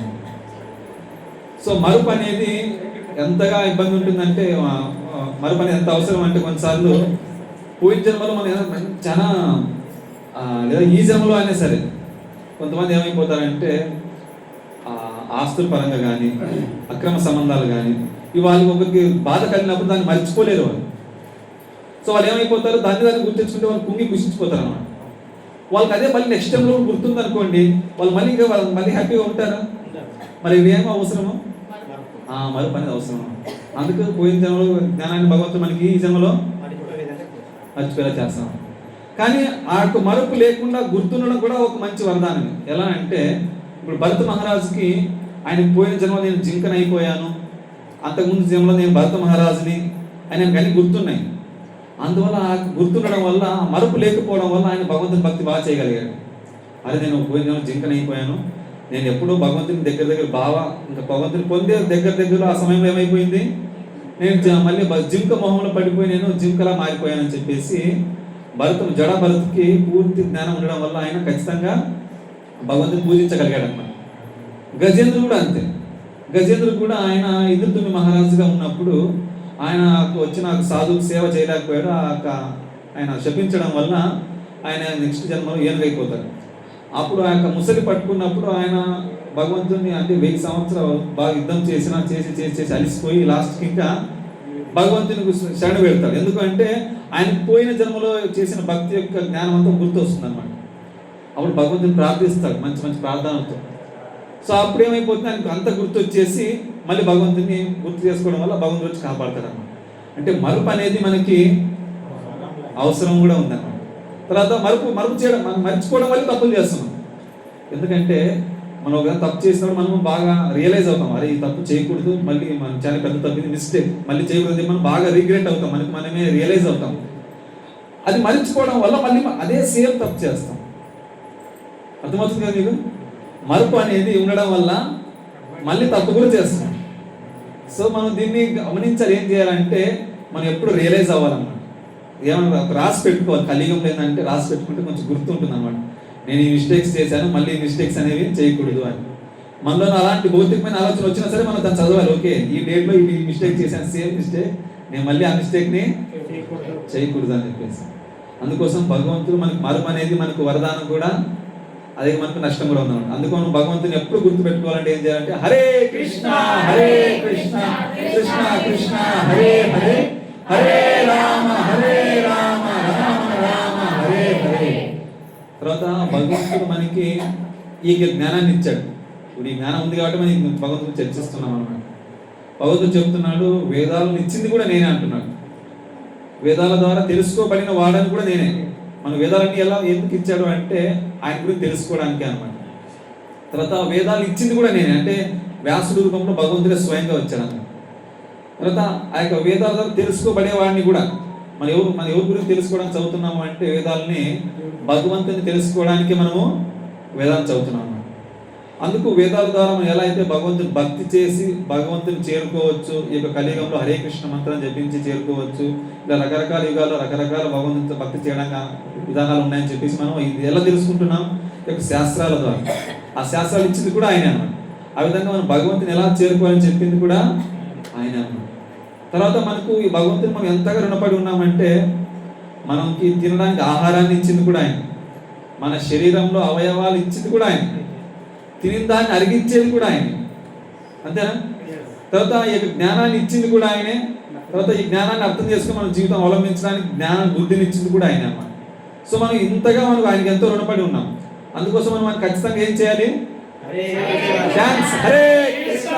సో మరుపు అనేది ఎంతగా ఇబ్బంది ఉంటుందంటే, మరుపు అనేది ఎంత అవసరం అంటే కొన్నిసార్లు పోయిన జన్మలో మనం చాలా లేదా ఈ జన్మలో అయినా సరే కొంతమంది ఏమైపోతారంటే ఆస్తుల పరంగా కానీ అక్రమ సంబంధాలు కానీ వాళ్ళకి ఒకరికి బాధ కలిగినప్పుడు దాన్ని మర్చిపోలేరు వాళ్ళు. సో వాళ్ళు ఏమైపోతారు, దాన్ని గుర్తించుకుంటే వాళ్ళు కుంగి కుషించిపోతారు అన్నమాట. వాళ్ళకి అదే మళ్ళీ నెక్స్ట్ టైంలో గుర్తుంది అనుకోండి, వాళ్ళు మళ్ళీ హ్యాపీగా ఉంటారా? మరి ఇవేమో అవసరము, మరుపు అనేది అవసరం. అందుకు పోయిన జన్మలో జ్ఞానాన్ని భగవంతుడు మనకి ఈ జన్మలో మర్చిపోయేలా చేస్తాం. కానీ ఆ యొక్క మరుపు లేకుండా గుర్తుండడం కూడా ఒక మంచి వరదానం. ఎలా అంటే ఇప్పుడు భరత మహారాజుకి ఆయన పోయిన జన్మలో నేను జింకనైపోయాను, అంతకుముందు జన్మలో నేను భరత మహారాజుని ఆయన కానీ గుర్తున్నాయి. అందువల్ల గుర్తుండడం వల్ల, మరుపు లేకపోవడం వల్ల ఆయన భగవంతుని భక్తి బాగా చేయగలిగాడు. అరే నేను పోయిన జన్మలో జింకనైపోయాను, నేను ఎప్పుడూ భగవంతుని దగ్గర బాగా ఇంకా భగవంతుని పొందే దగ్గరలో ఆ సమయంలో ఏమైపోయింది, నేను మళ్ళీ జింక మొహంలో పడిపోయి నేను జింకలా మారిపోయానని చెప్పేసి జడ భరత్కి పూర్తి జ్ఞానం ఉండడం వల్ల ఆయన ఖచ్చితంగా భగవంతుని పూజించగలిగాడు అన్నమాట. గజేంద్రుడు కూడా అంతే. గజేంద్రుడు కూడా ఆయన ఇంద్రదుమ్ని మహారాజుగా ఉన్నప్పుడు ఆయన వచ్చిన సాధువుకు సేవ చేయలేకపోయాడు. ఆయన శపించడం వల్ల ఆయన నెక్స్ట్ జన్మలో ఏనుగైపోతాడు. అప్పుడు ఆ యొక్క ముసలి పట్టుకున్నప్పుడు ఆయన భగవంతుని అంటే 1000 సంవత్సరాలు బాగా యుద్ధం చేసి అలిసిపోయి లాస్ట్కి ఇంకా భగవంతునికి శరణ పెడతాడు. ఎందుకంటే ఆయన పోయిన జన్మలో చేసిన భక్తి యొక్క జ్ఞానం అంతా గుర్తు వస్తుంది అనమాట. అప్పుడు భగవంతుని ప్రార్థిస్తాడు మంచి మంచి ప్రార్థనలతో. సో అప్పుడు ఏమైపోతుంది, ఆయనకు అంత గుర్తు వచ్చేసి మళ్ళీ భగవంతుని గుర్తు చేసుకోవడం వల్ల భగవంతుడు వచ్చి కాపాడతాడు అన్నమాట. అంటే మరుపు అనేది మనకి అవసరం కూడా ఉందన్నమాట. తర్వాత మరుపు చేయడం, మనం మర్చిపోవడం వల్ల తప్పులు చేస్తున్నాం. ఎందుకంటే మనం ఒక తప్పు చేసినప్పుడు మనం బాగా రియలైజ్ అవుతాం, అరే ఈ తప్పు చేయకూడదు, మళ్ళీ మనం చాలా పెద్ద తప్పు మిస్టేక్ మళ్ళీ చేయకూడదు, మనం బాగా రిగ్రెట్ అవుతాం, మనమే రియలైజ్ అవుతాం. అది మర్చిపోవడం వల్ల మళ్ళీ అదే సేమ్ తప్పు చేస్తాం. అర్థమవుతుంది కదా మీకు? మరుపు అనేది ఉండడం వల్ల మళ్ళీ తప్పు కూడా చేస్తాం. సో మనం దీన్ని గమనించాలి. ఏం చేయాలంటే మనం ఎప్పుడు రియలైజ్ అవ్వాలన్నమాట. ఏమన్నా రాసి పెట్టుకోవాలి. కలియుగంలో ఏంటంటే రాసి పెట్టుకుంటే కొంచెం గుర్తుంటుంది అన్నమాట. నేను ఈ మిస్టేక్స్ చేశాను, మళ్ళీ ఈ మిస్టేక్స్ అనేవి చేయకూడదు అని. మనలో అలాంటి భౌతికమైన ఆలోచన వచ్చినా సరే మనం దాన్ని చదవాలి. ఓకే, ఈ డేట్లో ఈ మిస్టేక్ చేశాను, సేమ్ మిస్టేక్ నేను మళ్ళీ ఆ మిస్టేక్ని చేయకూడదు. చేయకూడదు అని చెప్పేసి. అందుకోసం భగవంతుడు మనకు మరుపు అనేది మనకు వరదానం కూడా, అదే మనకు నష్టం కూడా ఉందన్నమాట. అందుకు మనం భగవంతుని ఎప్పుడు గుర్తుపెట్టుకోవాలంటే ఏం చేయాలంటే హరే కృష్ణ కృష్ణ కృష్ణ హరే హరే, హరే రామ రామ రామ హరే హరే. తర్వాత భగవంతుడు మనకి ఈ జ్ఞానాన్ని ఇచ్చాడు. ఇప్పుడు ఈ జ్ఞానం ఉంది కాబట్టి మనం భగవంతుడు చర్చిస్తున్నాం అన్నమాట. భగవంతుడు చెప్తున్నాడు వేదాలను ఇచ్చింది కూడా నేనే అంటున్నాడు. వేదాల ద్వారా తెలుసుకోబడిన వాడని కూడా నేనే. మన వేదాలన్నీ ఎలా ఎందుకు ఇచ్చాడు అంటే ఆయన గురించి తెలుసుకోవడానికి అన్నమాట. తర్వాత వేదాలు ఇచ్చింది కూడా నేనే, అంటే వ్యాసుడు రూపంలో భగవంతుడే స్వయంగా వచ్చాడు అన్నమాట. తర్వాత ఆ యొక్క వేదాల ద్వారా తెలుసుకోబడే వాడిని కూడా మన ఎవరి గురించి తెలుసుకోవడానికి చదువుతున్నాము అంటే వేదాలని భగవంతుని తెలుసుకోవడానికి మనము వేదాలు చదువుతున్నాము. అందుకు వేదాల ద్వారా మనం ఎలా అయితే భగవంతుని భక్తి చేసి భగవంతుని చేరుకోవచ్చు, ఈ యొక్క కలియుగంలో హరే కృష్ణ మంత్రం జపించి చేరుకోవచ్చు, ఇలా రకరకాల యుగాల్లో రకరకాల భగవంతునితో భక్తి చేయడానికి విధానాలు ఉన్నాయని చెప్పేసి మనం ఇది ఎలా తెలుసుకుంటున్నాం, ఈ యొక్క శాస్త్రాల ద్వారా. ఆ శాస్త్రాలు ఇచ్చింది కూడా ఆయనే అన్నమాట. ఆ విధంగా మనం భగవంతుని ఎలా చేరుకోవాలని చెప్పింది కూడా ఆయనే అన్నమాట. తర్వాత మనకు ఈ భగవంతుని మనం ఎంతగా రుణపడి ఉన్నామంటే మనకి తినడానికి ఆహారాన్ని ఇచ్చింది కూడా ఆయన, మన శరీరంలో అవయవాలు ఇచ్చింది కూడా ఆయన, తిని దాన్ని అరిగించేది కూడా ఆయన, అంతేనా? తర్వాత ఈ యొక్క జ్ఞానాన్ని ఇచ్చింది కూడా ఆయనే. తర్వాత ఈ జ్ఞానాన్ని అర్థం చేసుకుని మన జీవితం అవలంబించడానికి జ్ఞానాన్ని బుద్ధిని ఇచ్చింది కూడా ఆయన అన్నమాట. సో మనం ఇంతగా మనకు ఆయనకి ఎంతో రుణపడి ఉన్నాం. అందుకోసం మనం ఖచ్చితంగా ఏం చేయాలి? థాంక్స్. హరే కృష్ణ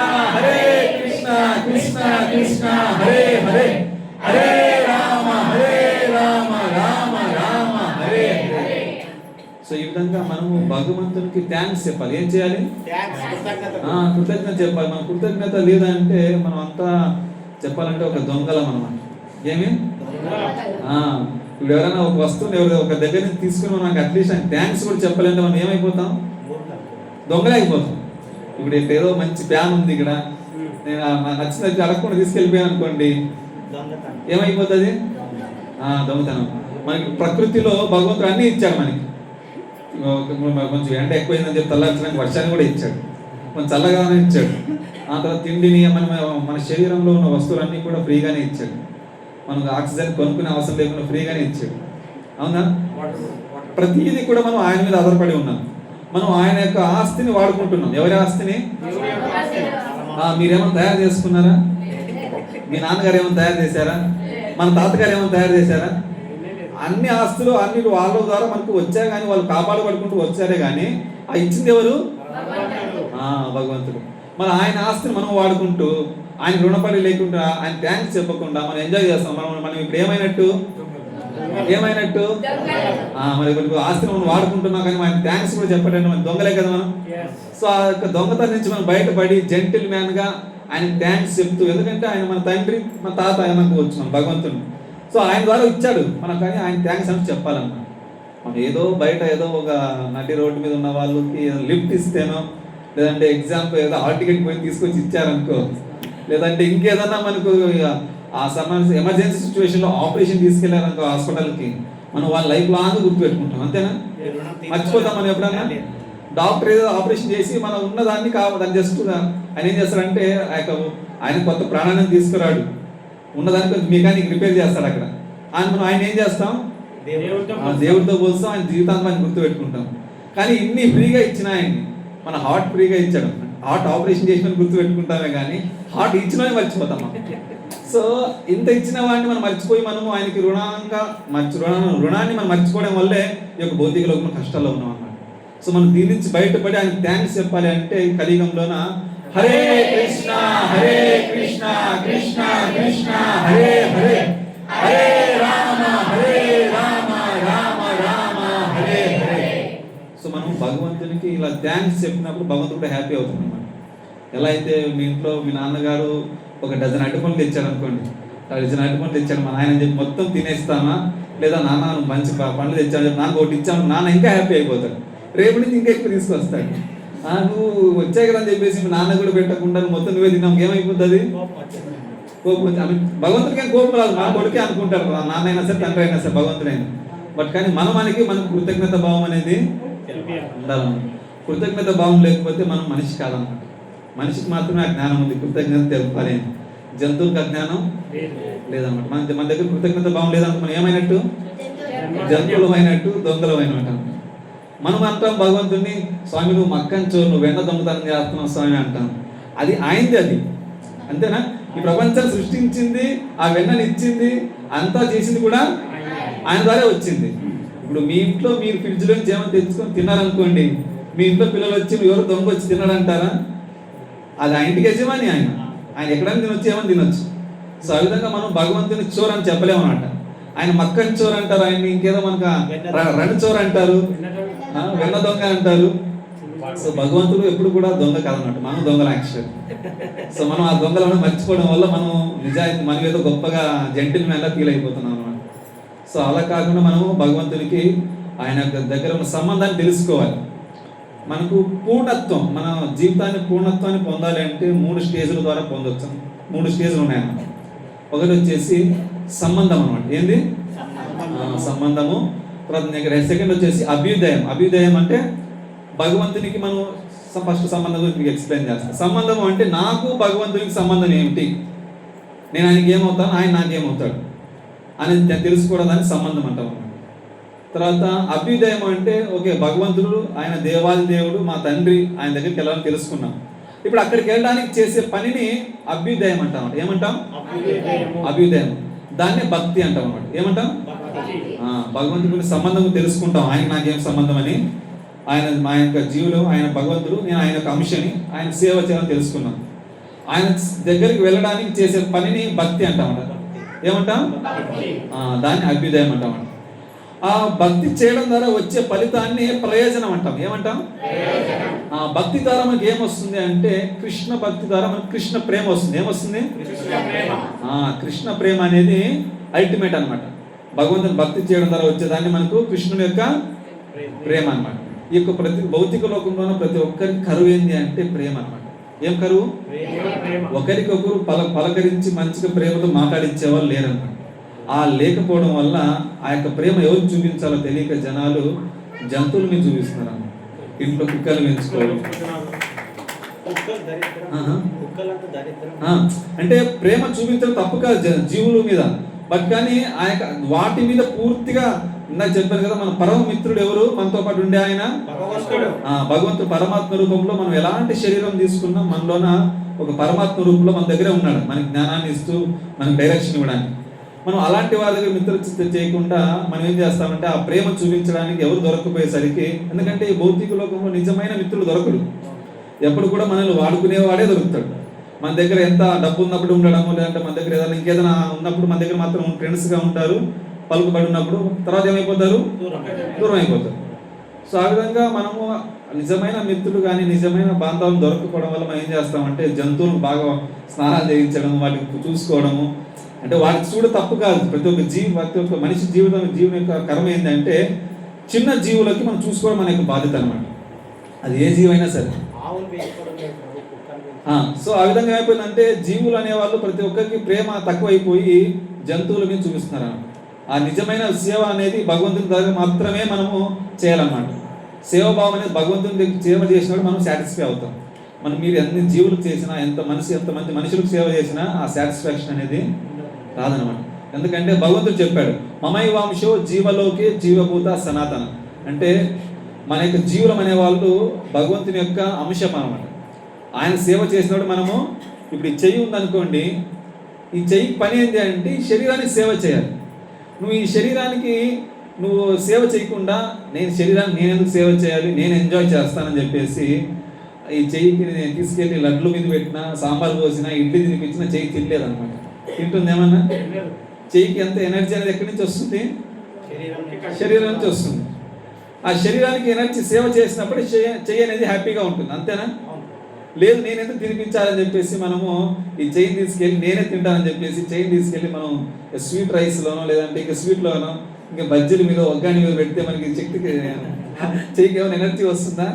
కృష్ణ కృష్ణ హరే హరే, హరే రామ రామ రామ హరే హరే. సో ఈ విధంగా మనము భగవంతునికి థ్యాంక్స్ చెప్పాలి. ఏం చేయాలి? కృతజ్ఞత చెప్పాలి. మన కృతజ్ఞత లేదంటే మనం అంతా చెప్పాలంటే ఒక దొంగలం అన్నమాట. ఏమి ఇప్పుడు ఎవరైనా ఒక వస్తువుని ఒక దగ్గర నుంచి తీసుకుని మనకు అట్లీస్ట్ థ్యాంక్స్ కూడా చెప్పాలంటే మనం ఏమైపోతాం? దొంగలే అయిపోతాం. ఇప్పుడు ఏదో మంచి ప్యాన్ ఉంది ఇక్కడ, నేను నచ్చినట్టు అడగకుండా తీసుకెళ్ళిపోయాను అనుకోండి, ఏమైపోతుంది? దొంగతనం. మనకి ప్రకృతిలో భగవంతుడు అన్నీ ఇచ్చాడు. మనకి కొంచెం ఎండ ఎక్కువైందని చెప్పి చల్లార్చడానికి వర్షాన్ని కూడా ఇచ్చాడు, కొంచెం చల్లగానే ఇచ్చాడు. ఆ తర్వాత తిండిని మన శరీరంలో ఉన్న వస్తువులన్నీ కూడా ఫ్రీగానే ఇచ్చాడు. మనకు ఆక్సిజన్ కొనుక్కునే అవసరం లేకుండా ఫ్రీగానే ఇచ్చాడు. అవునా? ప్రతిదీ కూడా మనం ఆయన మీద ఆధారపడి ఉన్నాం. మనం ఆయన యొక్క ఆస్తిని వాడుకుంటున్నాం. ఎవరి ఆస్తిని? మీరేమైనా తయారు చేసుకున్నారా? మీ నాన్నగారు ఏమైనా తయారు చేశారా? మన తాతగారు ఏమైనా తయారు చేశారా? అన్ని ఆస్తులు అన్ని వాళ్ళ ద్వారా మనకు వచ్చాయి, కానీ వాళ్ళు కాపాడబడుకుంటూ వచ్చారే కానీ ఆ ఇచ్చింది ఎవరు? భగవంతుడు. మన ఆయన ఆస్తిని మనం వాడుకుంటూ ఆయన రుణపడి లేకుండా ఆయన థ్యాంక్స్ చెప్పకుండా మనం ఎంజాయ్ చేస్తాం. మనం ఇప్పుడు ఏమైనట్టు మరి ఆస్తిని మనం వాడుకుంటున్నాం కానీ ఆయన థ్యాంక్స్ కూడా చెప్పడండి మన దొంగలే కదా మనం. సో ఆ యొక్క దొంగతనం నుంచి మనం బయటపడి జెంటిల్ మ్యాన్ గా ఆయన థ్యాంక్స్ చెప్తూ, ఎందుకంటే ఆయన మన తండ్రి మన తాత అనుకోవచ్చు మన భగవంతుని. సో ఆయన ద్వారా ఇచ్చాడు మనకు, కానీ ఆయన థ్యాంక్స్ అని చెప్పాలన్నమాట. మనం ఏదో బయట ఏదో ఒక నడి రోడ్డు మీద ఉన్న వాళ్ళకి లిఫ్ట్ ఇస్తేనో, లేదంటే ఎగ్జాంపుల్ ఏదో హాల్ టికెట్ పోయి తీసుకొచ్చి ఇచ్చారనుకో, లేదంటే ఇంకేదన్నా మనకు ఆ సంబంధించిన ఎమర్జెన్సీ సిచ్యువేషన్లో ఆపరేషన్ తీసుకెళ్లారనుకో హాస్పిటల్కి, మనం వాళ్ళ లైఫ్ లాంగ్ గుర్తుపెట్టుకుంటాం. అంతేనా? మర్చిపోతాం మనం ఎప్పుడన్నా? డాక్టర్ ఏదో ఆపరేషన్ చేసి మనం ఉన్నదాన్ని దాన్ని జస్ట్ ఆయన ఏం చేస్తారంటే ఆయన కొత్త ప్రాణాన్ని తీసుకురాడు, ఉన్నదానికి మెకానిక్ రిపేర్ చేస్తాడు అక్కడ. ఆయన ఏం చేస్తాం? దేవుడితో పోస్తాం, ఆయన జీవితాంతం ఆయన గుర్తుపెట్టుకుంటాం. కానీ ఇన్ని ఫ్రీగా ఇచ్చిన ఆయన్ని, మన హార్ట్ ఫ్రీగా ఇచ్చాడు, హార్ట్ ఆపరేషన్ చేసిన గుర్తుపెట్టుకుంటామే కానీ హార్ట్ ఇచ్చిన మర్చిపోతాం. సో ఇంత ఇచ్చిన వాడిని మనం మర్చిపోయి మనము ఆయనకి రుణాన్ని మనం మర్చిపోవడం వల్లే ఈ యొక్క భౌతిక లోకంలో కష్టాల్లో ఉన్నాం అన్నమాట. సో మనం దీని నుంచి బయటపడి ఆయన థ్యాంక్స్ చెప్పాలి అంటే కలియుగంలోన హరే కృష్ణ కృష్ణ కృష్ణ హరే హరే, హరే రామ రామ రామ హరే హరే. సో మనం భగవంతునికి ఇలా థ్యాంక్స్ చెప్పినప్పుడు భగవంతుడు కూడా హ్యాపీ అవుతుంది అన్నమాట. ఎలా అయితే మీ ఇంట్లో మీ నాన్నగారు ఒక డజన్ అరటిపండ్లు తెచ్చారు అనుకోండి, డజన్ అరటిపండ్లు తెచ్చాడు మా నాయన చెప్పి మొత్తం తినేస్తామా, లేదా నాన్న మంచి పండ్లు తెచ్చాను చెప్పి నాన్న ఒకటి ఇచ్చాను, నాన్న ఇంకా హ్యాపీ అయిపోతాడు, రేపు నుంచి ఇంకా ఎక్కువ తీసుకొస్తాడు. నువ్వు వచ్చాయి కదా అని చెప్పేసి మీ నాన్న కూడా పెట్టకుండా మొత్తం నువ్వే తిన్నావు, ఏమైపోతుంది? కోపం. భగవంతుడికి ఏం కోపం రాదు, మా కొడుకే అనుకుంటారు, నాన్న అయినా సరే తండ్రి అయినా సరే భగవంతుడైనా. బట్ కానీ మనకి కృతజ్ఞత భావం అనేది ఉండాలన్నమాట. కృతజ్ఞత భావం లేకపోతే మనం మనిషి కాదన్నమాట. మనిషికి మాత్రమే ఆ జ్ఞానం ఉంది, కృతజ్ఞత తెలపాలి. జంతువులకు అజ్ఞానం లేదన్నమాట. మన దగ్గర కృతజ్ఞత భావం లేదన్నమాట. మనం ఏమైనట్టు? జంతువులమైనట్టు, దొంగలమైనట్టు. మనం అంటాం భగవంతుడిని, స్వామి నువ్వు మక్కని చోరు, నువ్వు వెన్న దొంగతనం చేస్తున్నావు స్వామి అంటాం. అది ఆయనది, అది అంతేనా? ఈ ప్రపంచాన్ని సృష్టించింది, ఆ వెన్నని ఇచ్చింది, అంతా చేసింది కూడా ఆయన ద్వారా వచ్చింది. ఇప్పుడు మీ ఇంట్లో మీరు ఫ్రిడ్జ్లో నుంచి ఏమైనా తెచ్చుకొని తిన్నారనుకోండి, మీ ఇంట్లో పిల్లలు వచ్చి ఎవరు దొంగ వచ్చి తిన్నాడంటారా? అది ఆ ఇంటికి యజమాని ఆయన. ఆయన ఎక్కడైనా తినొచ్చు, ఏమైనా తినొచ్చు. సో ఆ విధంగా మనం భగవంతుని చోర్ అని చెప్పలేము అన్నమాట. ఆయన మక్కని చోర్ అంటారు, ఆయన ఇంకేదో మనకు రణ్ చోర్ అంటారు, వెన్న దొంగ అంటారు. సో భగవంతుడు ఎప్పుడు కూడా దొంగ కాదన్నమాట, మనం దొంగల యాక్చువల్. సో మనం ఆ దొంగలను మర్చిపోవడం వల్ల మనం నిజాయితీ, మనం ఏదో గొప్పగా జెంటిల్ మ్యాన్లా ఫీల్ అయిపోతున్నాం అన్నమాట. సో అలా కాకుండా మనము భగవంతునికి ఆయన దగ్గర ఉన్న సంబంధాన్ని తెలుసుకోవాలి. మనకు పూర్ణత్వం, మన జీవితాన్ని పూర్ణత్వాన్ని పొందాలి అంటే 3 స్టేజ్ల ద్వారా పొందొచ్చు. 3 స్టేజ్లు ఉన్నాయన్నమాట. ఒకటి వచ్చేసి సంబంధం అన్నమాట. ఏంది? సంబంధము. తర్వాత సెకండ్ వచ్చేసి అభ్యుదయం. అభ్యుదయం అంటే భగవంతునికి మనం ఫస్ట్ సంబంధం గురించి మీకు ఎక్స్ప్లెయిన్ చేస్తాను. సంబంధం అంటే నాకు భగవంతునికి సంబంధం ఏమిటి, నేను ఆయనకి ఏమవుతాను, ఆయన నాకేమవుతాడు అని తెలుసుకోవడం దాన్ని సంబంధం అంటాం. తర్వాత అభ్యుదయం అంటే ఓకే భగవంతుడు ఆయన దేవాది దేవుడు, మా తండ్రి, ఆయన దగ్గరికి వెళ్ళాలని తెలుసుకున్నాం. ఇప్పుడు అక్కడికి వెళ్ళడానికి చేసే పనిని అభ్యుదయం అంటాం. ఏమంటాం? అభ్యుదయం. దాన్నే భక్తి అంటాం అన్నమాట. ఏమంటాం? భగవంతుడికి సంబంధం తెలుసుకుంటాం, ఆయన నాకేం సంబంధం అని. ఆయన మా యొక్క జీవులు, ఆయన భగవంతుడు, నేను ఆయన యొక్క అంశని, ఆయన సేవ చేయాలని తెలుసుకున్నాం. ఆయన దగ్గరికి వెళ్ళడానికి చేసే పనిని భక్తి అంటామన్నమాట. ఏమంటాం? దాన్ని అభ్యుదయం అంటామన్నమాట. ఆ భక్తి చేయడం ద్వారా వచ్చే ఫలితాన్ని ప్రయోజనం అంటాం. ఏమంటాం? భక్తి ద్వారా మనకి ఏమొస్తుంది అంటే, కృష్ణ భక్తి ద్వారా మనకు కృష్ణ ప్రేమ వస్తుంది. ఏమొస్తుంది? కృష్ణ ప్రేమ అనేది అల్టిమేట్ అన్నమాట. భగవంతుని భక్తి చేయడం ద్వారా వచ్చేదాన్ని మనకు కృష్ణుని యొక్క ప్రేమ అన్నమాట. ఈ యొక్క ప్రతి భౌతిక లోకంలోనూ ప్రతి ఒక్కరికి కరువు ఏంది అంటే ప్రేమ అన్నమాట. ఏం కరువు? ఒకరికొకరు పలకరించి మంచిగా ప్రేమతో మాట్లాడించేవాళ్ళు లేరన్నమాట. ఆ లేకపోవడం వల్ల ఆ యొక్క ప్రేమ ఎవరు చూపించాలో తెలియక జనాలు జంతువుల మీద చూపిస్తున్నారు అన్నమాట. ఇంట్లో కుక్కలు పెంచుకోవడం, అంటే ప్రేమ చూపించడం తప్పు కాదు జీవుల మీద, బట్ కానీ ఆ యొక్క వాటి మీద పూర్తిగా, ఇందాక చెప్పాను కదా, మన పరమ మిత్రుడు ఎవరు మనతో పాటు ఉండే? ఆయన భగవంతుడు. పరమాత్మ రూపంలో మనం ఎలాంటి శరీరం తీసుకున్నా మనలోన ఒక పరమాత్మ రూపంలో మన దగ్గరే ఉన్నాడు, మనకి జ్ఞానాన్ని ఇస్తూ మనకి డైరెక్షన్ ఇవ్వడానికి. మనం అలాంటి వారి దగ్గర మిత్రచిత్తం చేయకుండా మనం ఏం చేస్తామంటే ఆ ప్రేమ చూపించడానికి ఎవరు దొరకపోయేసరికి, ఎందుకంటే ఈ భౌతిక లోకంలో నిజమైన మిత్రుడు దొరకడు. ఎప్పుడు కూడా మనల్ని వాడుకునేవాడే దొరుకుతాడు. మన దగ్గర ఎంత డబ్బు ఉన్నప్పుడు ఉండడము, లేదంటే మన దగ్గర ఏదైనా ఇంకేదైనా ఉన్నప్పుడు మన దగ్గర మాత్రం ఫ్రెండ్స్గా ఉంటారు, పలుకుబడి ఉన్నప్పుడు తర్వాత ఏమైపోతారు? దూరం అయిపోతారు. సో ఆ విధంగా మనము నిజమైన మిత్రులు కానీ నిజమైన బాంధవులు దొరకపోవడం వల్ల మనం ఏం చేస్తామంటే జంతువులను బాగా స్నానాలు చేయించడం, వాటిని చూసుకోవడము, అంటే వాటికి చూడ తప్పు కాదు. ప్రతి ఒక్క మనిషి జీవనం యొక్క కర్మ ఏంటంటే చిన్న జీవులకి మనం చూసుకోవడం మన యొక్క బాధ్యత అనమాట. అది ఏ జీవైనా సరే. సో ఆ విధంగా ఏమైపోయిందంటే జీవులు అనేవాళ్ళు ప్రతి ఒక్కరికి ప్రేమ తక్కువైపోయి జంతువుల మీద చూపిస్తున్నారు. ఆ నిజమైన సేవ అనేది భగవంతుని దగ్గర మాత్రమే మనము చేయాలన్నమాట. సేవాభావం అనేది భగవంతుని దగ్గర సేవ చేసినప్పుడు మనం సాటిస్ఫై అవుతాం. మీరు ఎన్ని జీవులకు చేసినా, ఎంతమంది మనుషులకు సేవ చేసినా ఆ సాటిస్ఫాక్షన్ అనేది రాదనమాట. ఎందుకంటే భగవంతుడు చెప్పాడు, మమైవాంశో జీవలోకే జీవభూత సనాతన. అంటే మన యొక్క జీవులం అనేవాళ్ళు భగవంతుని యొక్క అంశం అన్నమాట. ఆయన సేవ చేసినప్పుడు మనము, ఇప్పుడు ఈ చెయ్యి ఉందనుకోండి, ఈ చెయ్యి పని ఏంటి అంటే ఈ శరీరానికి సేవ చేయాలి. నువ్వు ఈ శరీరానికి నువ్వు సేవ చేయకుండా నేను శరీరానికి నేను ఎందుకు సేవ చేయాలి, నేను ఎంజాయ్ చేస్తానని చెప్పేసి ఈ చెయ్యికి నేను తీసుకెళ్ళి లడ్లు మీద పెట్టినా, సాంబార్ పోసినా, ఇడ్లీ తినిపించినా చెయ్యి తినలేదన్నమాట. తింటుంది ఏమన్నా? చెయ్యికి ఎంత ఎనర్జీ అనేది ఎక్కడి నుంచి వస్తుంది? శరీరం నుంచి వస్తుంది. ఆ శరీరానికి ఎనర్జీ సేవ చేసినప్పుడు చెయ్యి అనేది హ్యాపీగా ఉంటుంది, అంతేనా? లేదు నేను ఎందుకు తినిపించాలని చెప్పేసి మనము ఈ చెయ్యిని తీసుకెళ్ళి నేనే తింటానని చెప్పేసి చెయ్యిని తీసుకెళ్ళి మనం స్వీట్ రైస్లోనో లేదంటే ఇంకా స్వీట్లోనో ఇంకా బజ్జీల మీద ఒగ్గాని మీద పెడితే మనకి చెయ్యికి ఏమైనా ఎనర్జీ వస్తుందా?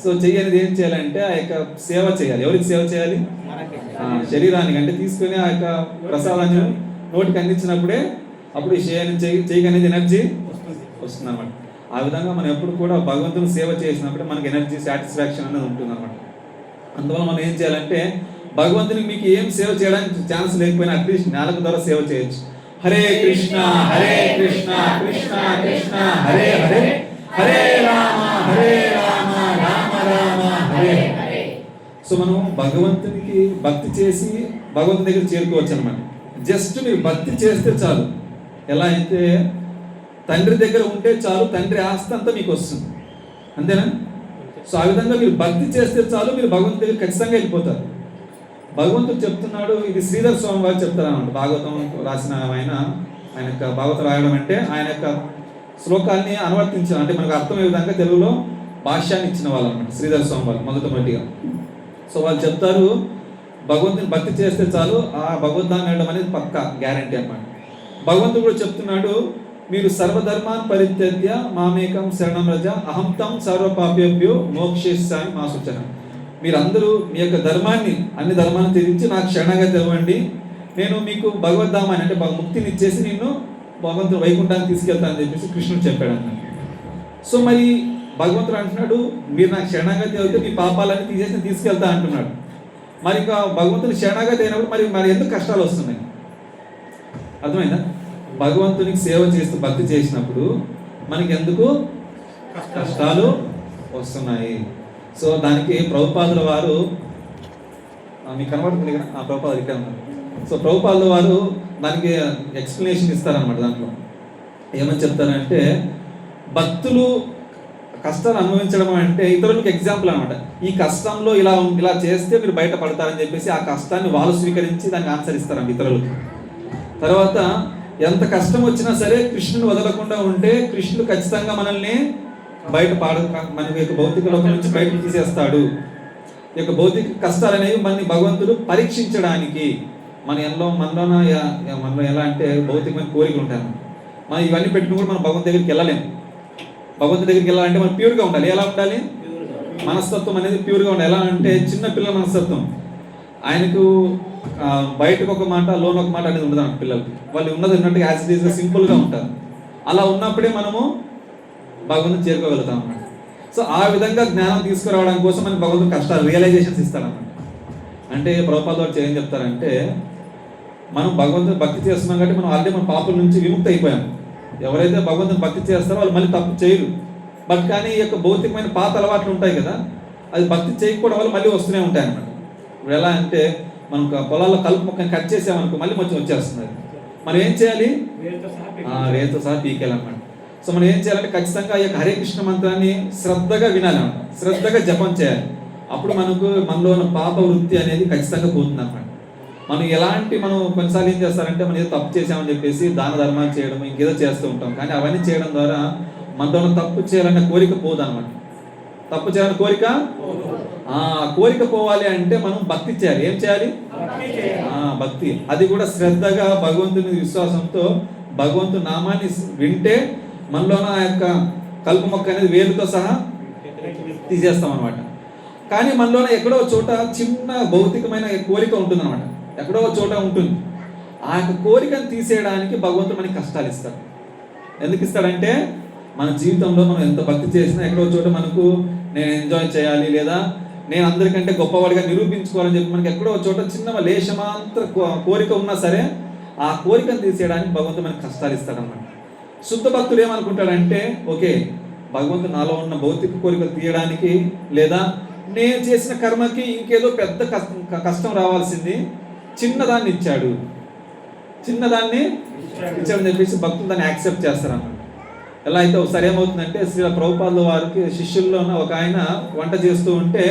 సో చెయ్యి అనేది ఏం చేయాలంటే ఆ యొక్క సేవ చేయాలి. ఎవరికి సేవ చేయాలి? శరీరానికి. అంటే తీసుకొని ఆ యొక్క ప్రసాదాన్ని నోటికి అందించినప్పుడే అప్పుడు ఈ చెయ్యికి అనేది ఎనర్జీ వస్తుంది అనమాట. ఆ విధంగా మనం ఎప్పుడు కూడా భగవంతుని సేవ చేసినప్పుడే మనకి ఎనర్జీ, సాటిస్ఫాక్షన్ అనేది ఉంటుంది అనమాట. అందువల్ల మనం ఏం చేయాలంటే భగవంతునికి మీకు ఏం సేవ చేయడానికి ఛాన్స్ లేకపోయినా అట్లీస్ట్ నాలుగు ద్వారా సేవ చేయొచ్చు. హరే కృష్ణ హరే కృష్ణ కృష్ణ కృష్ణ హరే హరే హరే రామ రామ రామ హరే హరే. సో మనం భగవంతునికి భక్తి చేసి భగవంతుని దగ్గర చేరుకోవచ్చు అనమాట. జస్ట్ మీరు భక్తి చేస్తే చాలు. ఎలా అయితే తండ్రి దగ్గర ఉంటే చాలు, తండ్రి ఆస్తి అంతా మీకు వస్తుంది, అంతేనా? సో ఆ విధంగా మీరు భక్తి చేస్తే చాలు, మీరు భగవంతుని దగ్గర ఖచ్చితంగా వెళ్ళిపోతారు. భగవంతుడు చెప్తున్నాడు, ఇది శ్రీధర్ స్వామి వారు చెప్తారు అన్నమాట. భాగవతం రాసిన ఆయన యొక్క భాగవతం రాయడం అంటే ఆయన యొక్క శ్లోకాన్ని అనువర్తించారు, అంటే మనకు అర్థమయ్యే విధంగా తెలుగులో భాష్యాన్ని ఇచ్చిన వాళ్ళు అన్నమాట శ్రీధర్ స్వామి వాళ్ళు మొదటిగా. సో వాళ్ళు చెప్తారు, భగవంతుని భక్తి చేస్తే చాలు, ఆ భగవద్ధాన్ని వెళ్ళడం అనేది పక్కా గ్యారంటీ అన్నమాట. భగవంతుడు కూడా చెప్తున్నాడు, మీరు సర్వధర్మాన్ పరిత్యజ్య మామేకం శరణం రజ అహం తం సర్వపాప్యేభ్యో మోక్షయిష్యామి మా సూచన. మీరందరూ మీ యొక్క ధర్మాన్ని, అన్ని ధర్మాన్ని త్యజించి నాకు శరణాగతి ఇవ్వండి, నేను మీకు భగవద్ధామాన్ని అంటే ముక్తిని ఇచ్చేసి నిన్ను భగవంతుడు వైకుంఠానికి తీసుకెళ్తానని చెప్పేసి కృష్ణుడు చెప్పాడు అన్నమాట. సో మరి భగవంతుడు అంటున్నాడు, మీరు నాకు శరణాగతి అయితే మీ పాపాలన్నీ తీసేసి తీసుకెళ్తా అంటున్నాడు. మరి ఇంకా భగవంతుని శరణాగతి అయినప్పుడు మరి ఎందుకు కష్టాలు వస్తున్నాయి? అర్థమైందా? భగవంతునికి సేవ చేస్తూ భక్తి చేసినప్పుడు మనకి ఎందుకు కష్టాలు వస్తున్నాయి? సో దానికి ప్రభుపాదుల వారు, మీకు కనబడుతుంది కదా, ఆ ప్రభుపాదులు ఇక్కడ ఉన్నారు. సో ప్రభుపాదుల వారు దానికి ఎక్స్ప్లెనేషన్ ఇస్తారనమాట. దాంట్లో ఏమని చెప్తారంటే, భక్తులు కష్టాలు అనుభవించడం అంటే ఇతరులకు ఎగ్జాంపుల్ అనమాట. ఈ కష్టంలో ఇలా చేస్తే మీరు బయటపడతారని చెప్పేసి ఆ కష్టాన్ని వాళ్ళు స్వీకరించి దానికి ఆన్సర్ ఇస్తారండి ఇతరులకు. తర్వాత ఎంత కష్టం వచ్చినా సరే కృష్ణుని వదలకుండా ఉంటే కృష్ణుడు ఖచ్చితంగా మనల్ని మన యొక్క భౌతిక లోకం నుంచి బయటకు తీసేస్తాడు. ఈ యొక్క భౌతిక కష్టాలు అనేవి మనని భగవంతుడు పరీక్షించడానికి, మనలో ఎలా అంటే భౌతికమైన కోరికలు ఉంటాయి. మనం ఇవన్నీ పెట్టుకుని కూడా మనం భగవంతు దగ్గరికి వెళ్ళలేము. భగవంతుడి దగ్గరికి వెళ్ళాలంటే మనం ప్యూర్గా ఉండాలి. ఎలా ఉండాలి? మనస్తత్వం అనేది ప్యూర్గా ఉండాలి. ఎలా అంటే చిన్న పిల్లల మనస్తత్వం, ఆయనకు బయటకు ఒక మాట లోన్ ఒక మాట అనేది ఉండదు అన్నమాట. పిల్లలకి వాళ్ళు ఉన్నది ఉన్నట్టుగా యాజ్ ఇట్ ఈస్గా సింపుల్గా ఉంటారు. అలా ఉన్నప్పుడే మనము భగవంతుని చేరుకోగలుగుతాం అన్నమాట. సో ఆ విధంగా జ్ఞానం తీసుకురావడం కోసం మనకి భగవంతుడు కష్టాలు రియలైజేషన్స్ ఇస్తారన్నమాట. అంటే ప్రభుపాద వారు ఏం చెప్తారంటే, మనం భగవంతుని భక్తి చేస్తున్నాం కాబట్టి మనం ఆల్రెడీ మన పాపల నుంచి విముక్తి అయిపోయాం. ఎవరైతే భగవంతుని భక్తి చేస్తారో వాళ్ళు మళ్ళీ తప్పు చేయరు. బట్ కానీ ఈ యొక్క భౌతికమైన పాత అలవాట్లు ఉంటాయి కదా, అది భక్తి చేయకపోవడం వల్ల మళ్ళీ వస్తూనే ఉంటాయి అన్నమాట. ఇప్పుడు ఎలా అంటే మనం పొలాల్లో కలుపు మొక్కని కట్ చేసామనుకో మళ్ళీ కొంచెం వచ్చేస్తుంది. మనం ఏం చేయాలి? రేతో సహా పీకేయాలన్నమాట. సో మనం ఏం చేయాలంటే ఖచ్చితంగా ఈ యొక్క హరే కృష్ణ మంత్రాన్ని శ్రద్ధగా వినాలన్నమాట, శ్రద్ధగా జపం చేయాలి. అప్పుడు మనలో ఉన్న పాప వృత్తి అనేది ఖచ్చితంగా పోతుంది అన్నమాట. మనం కొన్నిసార్లు ఏం చేస్తారంటే మనం ఏదో తప్పు చేసామని చెప్పేసి దాన ధర్మాలు చేయడం ఇంకేదో చేస్తూ ఉంటాం. కానీ అవన్నీ చేయడం ద్వారా మనలో ఉన్న తప్పు చేయాలన్న కోరిక పోదు అనమాట. తప్పు చేయాలన్న కోరిక పోవాలి అంటే మనం భక్తి చేయాలి. ఏం చేయాలి? భక్తి. అది కూడా శ్రద్ధగా భగవంతుని విశ్వాసంతో భగవంతుని నామాన్ని వింటే మనలోన ఆ యొక్క కలుపు మొక్క అనేది వేరుతో సహా తీసేస్తాం అనమాట. కానీ మనలోన ఎక్కడో చోట చిన్న భౌతికమైన కోరిక ఉంటుంది అనమాట, ఎక్కడో చోట ఉంటుంది. ఆ యొక్క కోరికను తీసేయడానికి భగవంతుడు మనకి కష్టాలు ఇస్తాడు. ఎందుకు ఇస్తాడంటే మన జీవితంలో మనం ఎంత భక్తి చేసినా ఎక్కడో చోట మనకు నేను ఎంజాయ్ చేయాలి లేదా నేను అందరికంటే గొప్పవాడిగా నిరూపించుకోవాలని చెప్పి మనకి ఎక్కడో చోట చిన్న లేశమాంతర కోరిక ఉన్నా సరే ఆ కోరికను తీసేయడానికి భగవంతుడు మనకి కష్టాలు ఇస్తాడన్నమాట. శుద్ధ భక్తుడు ఏమనుకుంటాడంటే, ఓకే భగవంతుడు నాలో ఉన్న భౌతిక కోరికలు తీయడానికి లేదా నేను చేసిన కర్మకి ఇంకేదో పెద్ద కష్టం రావాల్సింది చిన్నదాన్ని ఇచ్చాడని చెప్పేసి భక్తులు దాన్ని యాక్సెప్ట్ చేస్తారన్నమాట. ఎలా అయితే ఒకసారి ఏమవుతుందంటే, శ్రీ ప్రభుపాదుల వారికి శిష్యుల్లో ఒక ఆయన వంట చేస్తూ ఉంటే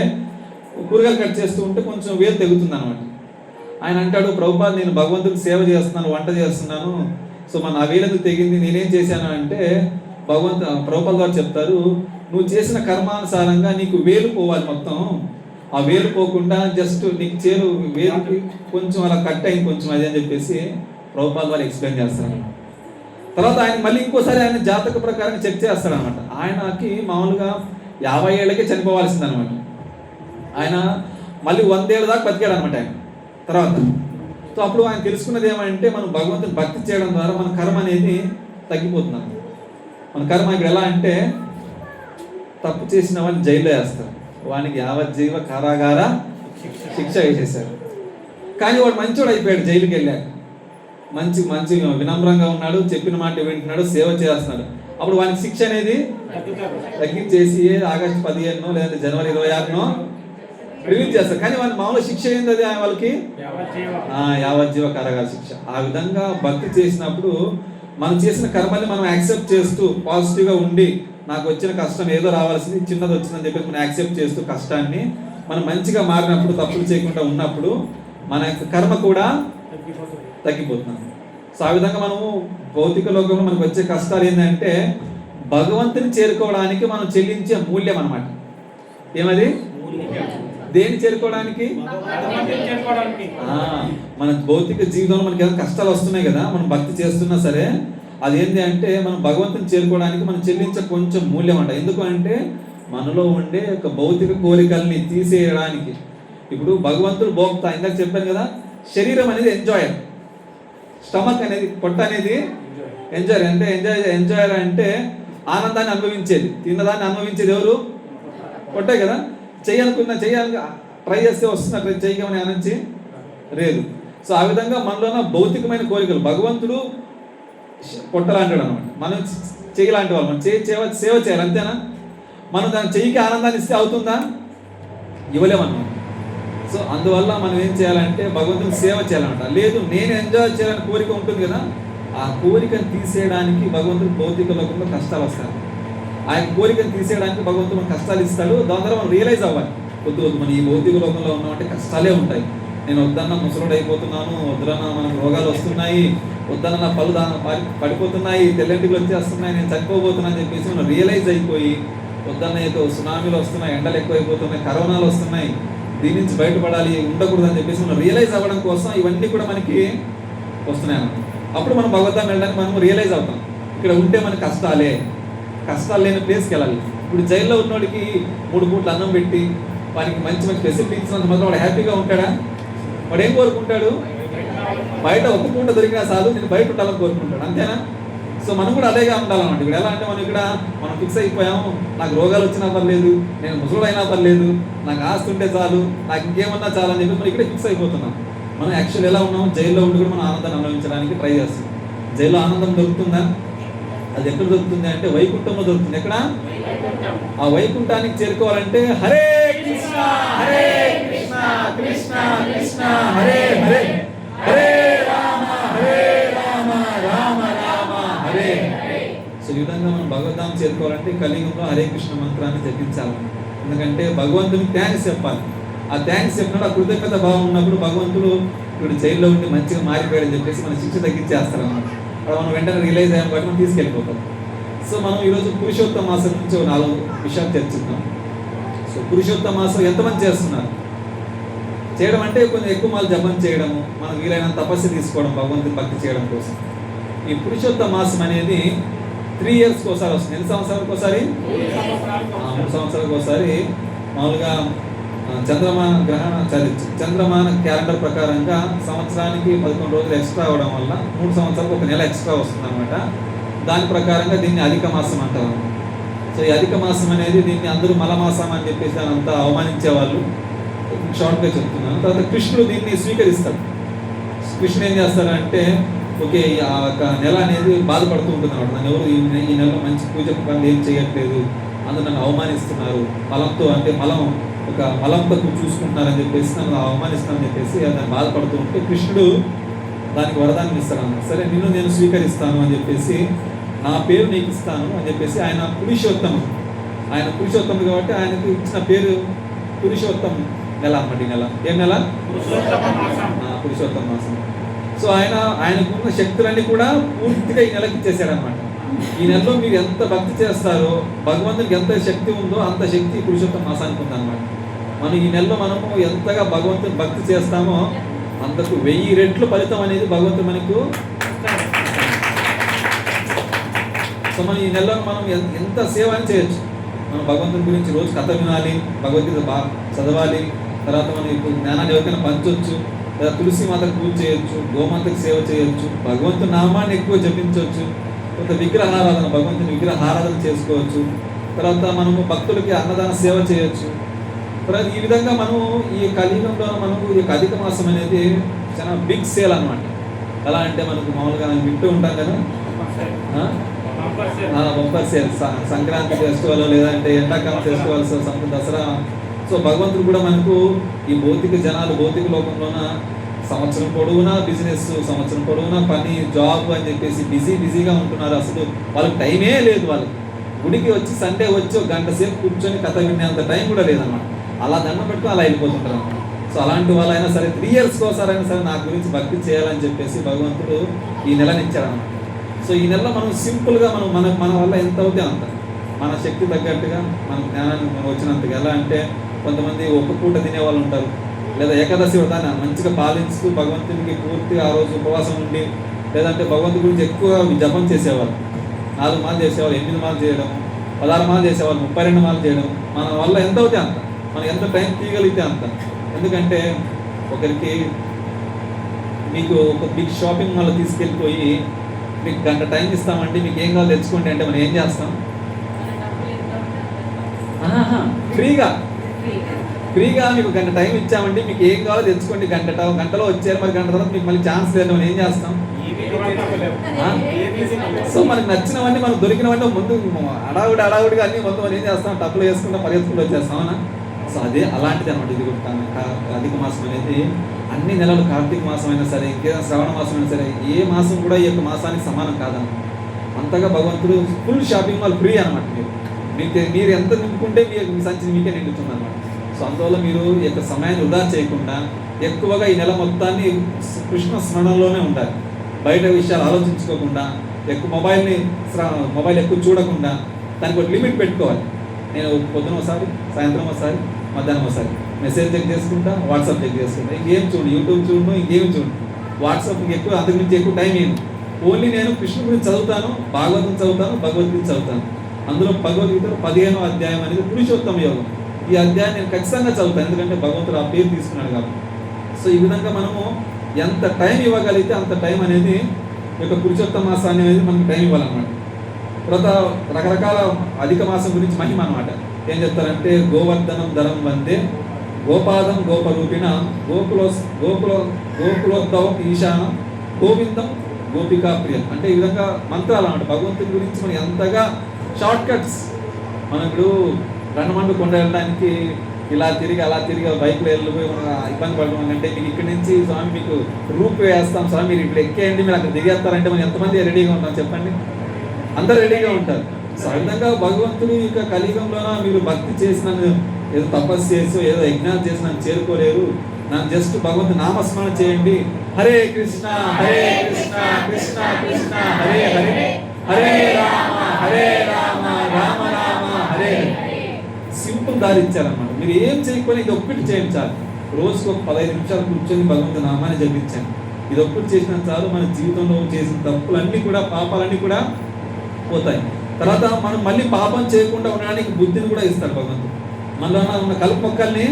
కూరగాయలు కట్ చేస్తూ ఉంటే కొంచెం వేలు తెగుతుంది అనమాట. ఆయన అంటాడు, ప్రభుపాద నేను భగవంతుడికి సేవ చేస్తున్నాను, వంట చేస్తున్నాను, సో నా వేలెందుకు తెగింది, నేనేం చేశాను అంటే ప్రభుపాద వారు చెప్తారు, నువ్వు చేసిన కర్మానుసారంగా నీకు వేలు పోవాలి మొత్తం, ఆ వేలు పోకుండా జస్ట్ నీకు వేలుకి కొంచెం అలా కట్ అయింది కొంచెం అది అని చెప్పేసి ప్రభుపాద వారు ఎక్స్ప్లెయిన్ చేస్తారు. తర్వాత ఆయన మళ్ళీ ఇంకోసారి ఆయన జాతక ప్రకారం చెక్ చేస్తాడనమాట. ఆయనకి మామూలుగా 50 ఏళ్ళకే చనిపోవాల్సింది అనమాట. ఆయన మళ్ళీ 100 ఏళ్ళ దాకా బతికాడు అనమాట ఆయన తర్వాత. సో అప్పుడు ఆయన తెలుసుకున్నది ఏమంటే, మనం భగవంతుని భక్తి చేయడం ద్వారా మన కర్మ అనేది తగ్గిపోతున్నాం. మన కర్మ ఇక్కడ ఎలా అంటే, తప్పు చేసిన వాడిని జైల్లో వేస్తారు, వానికి యావజ్జీవ కారాగార శిక్ష వేసేసారు. కానీ వాడు మంచోడు అయిపోయాడు జైలుకి వెళ్ళాక. మంచి మంచి వినమ్రంగా ఉన్నాడు, చెప్పిన మాట వింటున్నాడు, సేవ చేస్తున్నాడు. అప్పుడు వానికి శిక్ష అనేది తగ్గించేసి ఆగస్టు 15 లేదంటే జనవరి 26 రిలీజ్ చేస్తారు. కానీ వాళ్ళ మామూలు శిక్ష ఏంది అది వాళ్ళకి యావజ్జీవ కారాగార శిక్ష. ఆ విధంగా భక్తి చేసినప్పుడు మనం చేసిన కర్మల్ని మనం యాక్సెప్ట్ చేస్తూ పాజిటివ్గా ఉండి, నాకు వచ్చిన కష్టం ఏదో రావాల్సింది, చిన్నది వచ్చిందని చెప్పేసి మనం యాక్సెప్ట్ చేస్తూ కష్టాన్ని మనం మంచిగా మారినప్పుడు, తప్పులు చేయకుండా ఉన్నప్పుడు మన యొక్క కర్మ కూడా తగ్గిపోతున్నాం. సో ఆ విధంగా మనము భౌతిక లోకంలో మనకు వచ్చే కష్టాలు ఏంటంటే భగవంతుని చేరుకోవడానికి మనం చెల్లించే మూల్యం అన్నమాట. ఏమది? దేన్ని చేరుకోవడానికి? మన భౌతిక జీవితంలో మనకి ఏదైనా కష్టాలు వస్తున్నాయి కదా, మనం భక్తి చేస్తున్నా సరే, అదేంటి అంటే మనం భగవంతుని చేరుకోవడానికి మనం చెల్లించే కొంచెం మూల్యం అంట. ఎందుకు అంటే మనలో ఉండే ఒక భౌతిక కోరికల్ని తీసేయడానికి. ఇప్పుడు భగవంతుడు భోక్త, ఇందాక చెప్పాను కదా, శరీరం అనేది ఎంజాయర్, స్టమక్ అనేది, పొట్ట అనేది ఎంజాయర్. అంటే ఎంజాయర్ అంటే ఆనందాన్ని అనుభవించేది, తిన్నదాన్ని అనుభవించేది ఎవరు? పొట్టే కదా. చేయాలనుకున్నా ట్రై చేస్తే వస్తున్నా, ట్రై చేయమని అనంచి లేదు. సో ఆ విధంగా మనలోన భౌతికమైన కోరికలు, భగవంతుడు పొట్టలాంటాడు అనమాట, మనం చేయలాంటి వాళ్ళు, మనం సేవ చేయాలి, అంతేనా? మనం దాని చెయ్యికి ఆనందాన్ని ఇస్తే అవుతుందా? ఇవ్వలేమన్నమాట. సో అందువల్ల మనం ఏం చేయాలంటే భగవంతుని సేవ చేయాలన్నమాట. లేదు నేను ఎంజాయ్ చేయాలని కోరిక ఉంటుంది కదా, ఆ కోరికను తీసేయడానికి భగవంతుడు భౌతిక లోకంలో కష్టాలు వస్తాయి. ఆ కోరికను తీసేయడానికి భగవంతుడు మనకు కష్టాలు ఇస్తాడు. దాని ద్వారా మనం రియలైజ్ అవ్వాలి, వద్దు మనం ఈ భౌతిక లోకంలో ఉన్నామంటే కష్టాలే ఉంటాయి. నేను వద్దన్న ముసలుడు అయిపోతున్నాను, వద్దన్న మనకు రోగాలు వస్తున్నాయి, వద్దన్న నా పళ్ళు పడిపోతున్నాయి, తెల్లంటికి వచ్చేస్తున్నాయి, నేను చనిపోబోతున్నాను అని చెప్పేసి మనం రియలైజ్ అయిపోయి, వద్దన్న సునామీలు వస్తున్నాయి, ఎండలు ఎక్కువైపోతున్నాయి, కరోనాలు వస్తున్నాయి, దీని నుంచి బయటపడాలి, ఉండకూడదని చెప్పేసి మనం రియలైజ్ అవ్వడం కోసం ఇవన్నీ కూడా మనకి వస్తున్నాయి అన్నమాట. అప్పుడు మనం భగవద్ధాం వెళ్ళడానికి మనం రియలైజ్ అవుతాం, ఇక్కడ ఉంటే మనకి కష్టాలు లేని ప్లేస్కి వెళ్ళాలి. ఇప్పుడు జైల్లో ఉన్నోడికి 3 పూట్ల అన్నం పెట్టి వానికి మంచి ఫెసిలిటీ ఇచ్చినంత మాత్రం వాడు హ్యాపీగా ఉంటాడా? వాడు ఏం కోరుకుంటాడు? బయట ఒక పూట దొరికినా చాలు, నేను బయట ఉండాలని కోరుకుంటాడు, అంతేనా? సో మనం కూడా అదేగా ఉండాలన్నమాట. ఇక్కడ ఎలా అంటే మనం ఫిక్స్ అయిపోయాము, నాకు రోగాలు వచ్చినా పర్లేదు, నేను ముసలుడు అయినా పర్లేదు, నాకు ఆస్తి ఉంటే చాలు, నాకు ఇంకేమన్నా చాలని చెప్పి మనం ఇక్కడే ఫిక్స్ అయిపోతున్నాం. మనం యాక్చువల్ ఎలా ఉన్నాం? జైల్లో ఉండి కూడా మనం ఆనందాన్ని అనుభవించడానికి ట్రై చేస్తాం. జైల్లో ఆనందం దొరుకుతుందా? అది ఎక్కడ దొరుకుతుంది అంటే వైకుంఠంలో దొరుకుతుంది. ఎక్కడ? ఆ వైకుంఠానికి చేరుకోవాలంటే హరే కృష్ణ హరే కృష్ణ కృష్ణ కృష్ణ హరే హరే, హరే రామ రామ రామ హరే హరే. సో ఈ విధంగా మనం భగవద్ధాం చేరుకోవాలంటే కలియుగంలో హరే కృష్ణ మంత్రాన్ని జపించాలి. ఎందుకంటే భగవంతునికి థ్యాంక్స్ చెప్పాలి. ఆ థ్యాంక్స్ చెప్పినప్పుడు, ఆ కృతజ్ఞత భావం ఉన్నప్పుడు భగవంతుడు ఇప్పుడు జైల్లో ఉండి మంచిగా మారిపోయాడని చెప్పేసి మన శిక్ష తగ్గించేస్తారు అన్నమాట. అక్కడ మనం వెంటనే రియలైజ్ అయ్యాం కాబట్టి మనం తీసుకెళ్ళిపోతాం. సో మనం ఈరోజు పురుషోత్తమ మాసం నుంచి 4 విషయాలు చర్చిద్దాం. సో పురుషోత్తమ మాసం ఎంతమంది చేస్తున్నారు? చేయడం అంటే కొంచెం ఎక్కువ మాలు జపం చేయడము, మనకు వీలైనంత తపస్సు తీసుకోవడం, భగవంతుని భక్తి చేయడం కోసం. ఈ పురుషోత్తమ మాసం అనేది 3 ఇయర్స్కి ఒకసారి వస్తుంది. ఎన్ని సంవత్సరాలకు ఒకసారి? 3 సంవత్సరాలకు ఒకసారి. మామూలుగా చంద్రమాన క్యాలెండర్ ప్రకారంగా సంవత్సరానికి 11 రోజులు ఎక్స్ట్రా అవ్వడం వల్ల 3 సంవత్సరాలకు 1 నెల ఎక్స్ట్రా వస్తుంది అనమాట. దాని ప్రకారంగా దీన్ని అధిక మాసం అంటారు. సో ఈ అధిక మాసం అనేది దీన్ని అందరూ మలమాసం అని చెప్పేసి దాని అంతా అవమానించేవాళ్ళు. షార్ట్గా చెప్తున్నాను. తర్వాత కృష్ణుడు దీన్ని స్వీకరిస్తాడు. కృష్ణుడు ఏం చేస్తాడంటే ఓకే ఆ నెల అనేది బాధపడుతూ ఉంటుంది అనమాట. నన్ను ఎవరు ఈ నెలలో మంచి పూజ పనులు ఏం చేయట్లేదు, అందరూ నన్ను అవమానిస్తున్నారు, మలంతో అంటే మలంతో చూసుకుంటున్నారని చెప్పేసి నన్ను అవమానిస్తానని చెప్పేసి దాన్ని బాధపడుతూ ఉంటే కృష్ణుడు దానికి వరదాన్ని ఇస్తాడు. సరే నిన్ను నేను స్వీకరిస్తాను అని చెప్పేసి, నా పేరు నీకు ఇస్తాను అని చెప్పేసి, ఆయన పురుషోత్తముడు కాబట్టి ఆయనకు ఇచ్చిన పేరు పురుషోత్తమ నెల అన్నమాట. ఈ నెల ఏం నెల? పురుషోత్తమ మాసం. సో ఆయనకున్న శక్తులన్నీ కూడా పూర్తిగా ఈ నెలకి ఇచ్చేసాడు అనమాట. ఈ నెలలో మీరు ఎంత భక్తి చేస్తారో, భగవంతునికి ఎంత శక్తి ఉందో అంత శక్తి పురుషోత్తమ మాసానికి ఉందన్నమాట. మనం ఈ నెలలో మనము ఎంతగా భగవంతుని భక్తి చేస్తామో అంతకు 1000 రెట్లు ఫలితం అనేది భగవంతుడు మనకు. సో మనం ఈ నెలలో మనం ఎంత సేవ అని చేయొచ్చు. మనం భగవంతుని గురించి రోజు కథ వినాలి, భగవద్గీత బాగా చదవాలి, తర్వాత మనం ఇప్పుడు జ్ఞానాన్ని ఎవరికైనా పంచవచ్చు, లేదా తులసి మాతకు పూజ చేయొచ్చు, గోమాతకు సేవ చేయొచ్చు, భగవంతుని నామాన్ని ఎక్కువ జపించవచ్చు, కొంత తర్వాత ఈ విధంగా మనం ఈ కలియుగంలో మనం ఈ యొక్క అధిక మాసం అనేది చాలా బిగ్ సేల్ అన్నమాట. ఎలా అంటే మనకు మామూలుగా వింటూ ఉంటాం కదా, బొంపర్ సేల్, సంక్రాంతి ఫెస్టివల్ లేదంటే ఎండాకాలం ఫెస్టివల్స్, దసరా. సో భగవంతుడు కూడా మనకు ఈ భౌతిక జనాలు భౌతిక లోకంలోన సంవత్సరం పొడవునా బిజినెస్, సంవత్సరం పొడవునా పని, జాబ్ అని చెప్పేసి బిజీగా ఉంటున్నారు. అసలు వాళ్ళకి టైమే లేదు. వాళ్ళకి గుడికి వచ్చి సండే వచ్చి ఒక గంట సేపు కూర్చొని కథ వినేంత టైం కూడా లేదన్నమాట. అలా దండం పెట్టుకుని అలా వెళ్ళిపోతుంటారు అన్నమాట. సో అలాంటి వాళ్ళైనా సరే 3 years ఒకసారైనా సరే నా గురించి భక్తి చేయాలని చెప్పేసి భగవంతుడు ఈ నెలనిచ్చాడన్నమాట. సో ఈ నెలలో మనం సింపుల్గా మన వల్ల ఎంత అవుతే అంత, మన శక్తి తగ్గట్టుగా మన జ్ఞానాన్ని మనం వచ్చినంతగా. ఎలా అంటే కొంతమంది ఒక పూట తినేవాళ్ళు ఉంటారు, లేదా ఏకాదశి వ్రతాన్ని మంచిగా పాలిస్తూ భగవంతునికి పూర్తిగా ఆ రోజు ఉపవాసం ఉండి, లేదంటే భగవంతుడి గురించి ఎక్కువ జపం చేసేవాళ్ళు. 4 మాలు చేసేవాళ్ళు, 8 మాలు చేయడం, 16 మాలు చేసేవాళ్ళు, 32 మాలు చేయడం. మన వల్ల ఎంత అవుతే అంత, మనం ఎంత టైం తీయగలిగితే అంత. ఎందుకంటే ఒకరికి మీకు ఒక బిగ్ షాపింగ్ మాల్ తీసుకెళ్ళిపోయి మీకు గంట టైం ఇస్తామండి, మీకు ఏం కావాలో తెచ్చుకోండి అంటే మనం ఏం చేస్తాం? ఫ్రీగా మీకు గంట టైం ఇచ్చామండి, మీకు ఏం కావాలో తెచ్చుకోండి, గంటలో వచ్చారు, మరి గంట తర్వాత మీకు మళ్ళీ ఛాన్స్ లేదు, మనం ఏం చేస్తాం? సో మనకు నచ్చినవన్నీ, మనకు దొరికినవన్నీ ముందు అడావుడిగా అన్ని మొత్తం మనం ఏం చేస్తాం? టప్పులు వేసుకుంటా పరిగెత్తుకుంటూ వచ్చేస్తాం. అవునా? సో అదే అలాంటిది అనమాట. ఇది అధిక మాసం అనేది అన్ని నెలలు, కార్తీక మాసం అయినా సరే, ఇంకేదైనా శ్రావణ మాసం అయినా సరే, ఏ మాసం కూడా ఈ యొక్క మాసానికి సమానం కాదన్నమాట. అంతగా భగవంతుడు ఫుల్ షాపింగ్ మాల్ ఫ్రీ అనమాట. మీరు ఎంత నింపుకుంటే మీ సంచి మీకే నిండుతుంది అనమాట. సో అందువల్ల మీరు ఈ యొక్క సమయాన్ని వృధా చేయకుండా ఎక్కువగా ఈ నెల మొత్తాన్ని కృష్ణ స్మరణలోనే ఉండాలి. బయట విషయాలు ఆలోచించుకోకుండా, ఎక్కువ మొబైల్ ఎక్కువ చూడకుండా దానికి ఒక లిమిట్ పెట్టుకోవాలి. నేను పొద్దున ఒకసారి, సాయంత్రం ఒకసారి, మధ్యాహ్నం ఒకసారి మెసేజ్ చెక్ చేసుకుంటా, వాట్సాప్ చెక్ చేసుకుంటా. ఇంకేం చూడు, యూట్యూబ్ చూడను, ఇంకేం చూడు, వాట్సాప్కి ఎక్కువ, అంతకుమించి ఎక్కువ టైం ఏను. ఓన్లీ నేను కృష్ణుడి గురించి చదువుతాను, భాగవతం చదువుతాను, భగవద్గీత చదువుతాను. అందులో భగవద్గీతలో 15వ అధ్యాయం అనేది పురుషోత్తమ యోగం. ఈ అధ్యాయం నేను ఖచ్చితంగా చదువుతాను, ఎందుకంటే భగవంతుడు ఆ పేరు తీసుకున్నాడు కాబట్టి. సో ఈ విధంగా మనము ఎంత టైం ఇవ్వగలిగితే అంత టైం అనేది ఈ యొక్క పురుషోత్తమ మాసాన్ని అనేది మనకి టైం ఇవ్వాలన్నమాట. తర్వాత రకరకాల అధిక మాసం గురించి మహిమ అన్నమాట. ఏం చెప్తారంటే గోవర్ధనం ధరం వందే గోపాదం గోపరూపిణ గోకులోద్భవం ఈశానం గోవిందం గోపికా ప్రియం. అంటే ఈ విధంగా మంత్రాలు అన్నమాట. భగవంతుడి గురించి మనం ఎంతగా షార్ట్ కట్స్, మనం ఇప్పుడు రణమండు కొండ వెళ్ళడానికి ఇలా తిరిగి అలా తిరిగి బైక్లో వెళ్ళిపోయి మనం ఇబ్బంది పడడం అంటే, మీకు ఇక్కడి నుంచి స్వామి మీకు రూప్ వేస్తాం, స్వామి మీరు ఇక్కడ ఎక్కేయండి, మీరు అక్కడ దిగేస్తారంటే మనం ఎంతమంది రెడీగా ఉంటాం చెప్పండి? అందరు రెడీగా ఉంటారు. సో ఆ విధంగా భగవంతుడు ఇక కలియుగంలోన మీరు భక్తి చేసిన, ఏదో తపస్సు చేసి ఏదో యజ్ఞాలు చేసి నన్ను చేరుకోలేరు, నన్ను జస్ట్ భగవంతు నామస్మరణ చేయండి. హరే కృష్ణ కృష్ణ కృష్ణ హరే హరే, హరే రామ రామ రామ హరే. సింపుల్ దారి ఇచ్చారన్నమాట. మీరు ఏం చేయకపోయినా ఇది ఒక్కటి చేయండి చాలు. రోజుకు ఒక 15 నిమిషాలు కూర్చొని భగవంతు నామాన్ని జపించాను. ఇది ఒక్కటి చేసిన చాలు, మన జీవితంలో చేసిన తప్పులన్నీ కూడా, పాపాలన్నీ కూడా పోతాయి. తర్వాత మనం మళ్ళీ పాపం చేయకుండా ఉండడానికి బుద్ధిని కూడా ఇస్తాడు భగవంతుడు. మనలో ఉన్న కలుపు మొక్కల్ని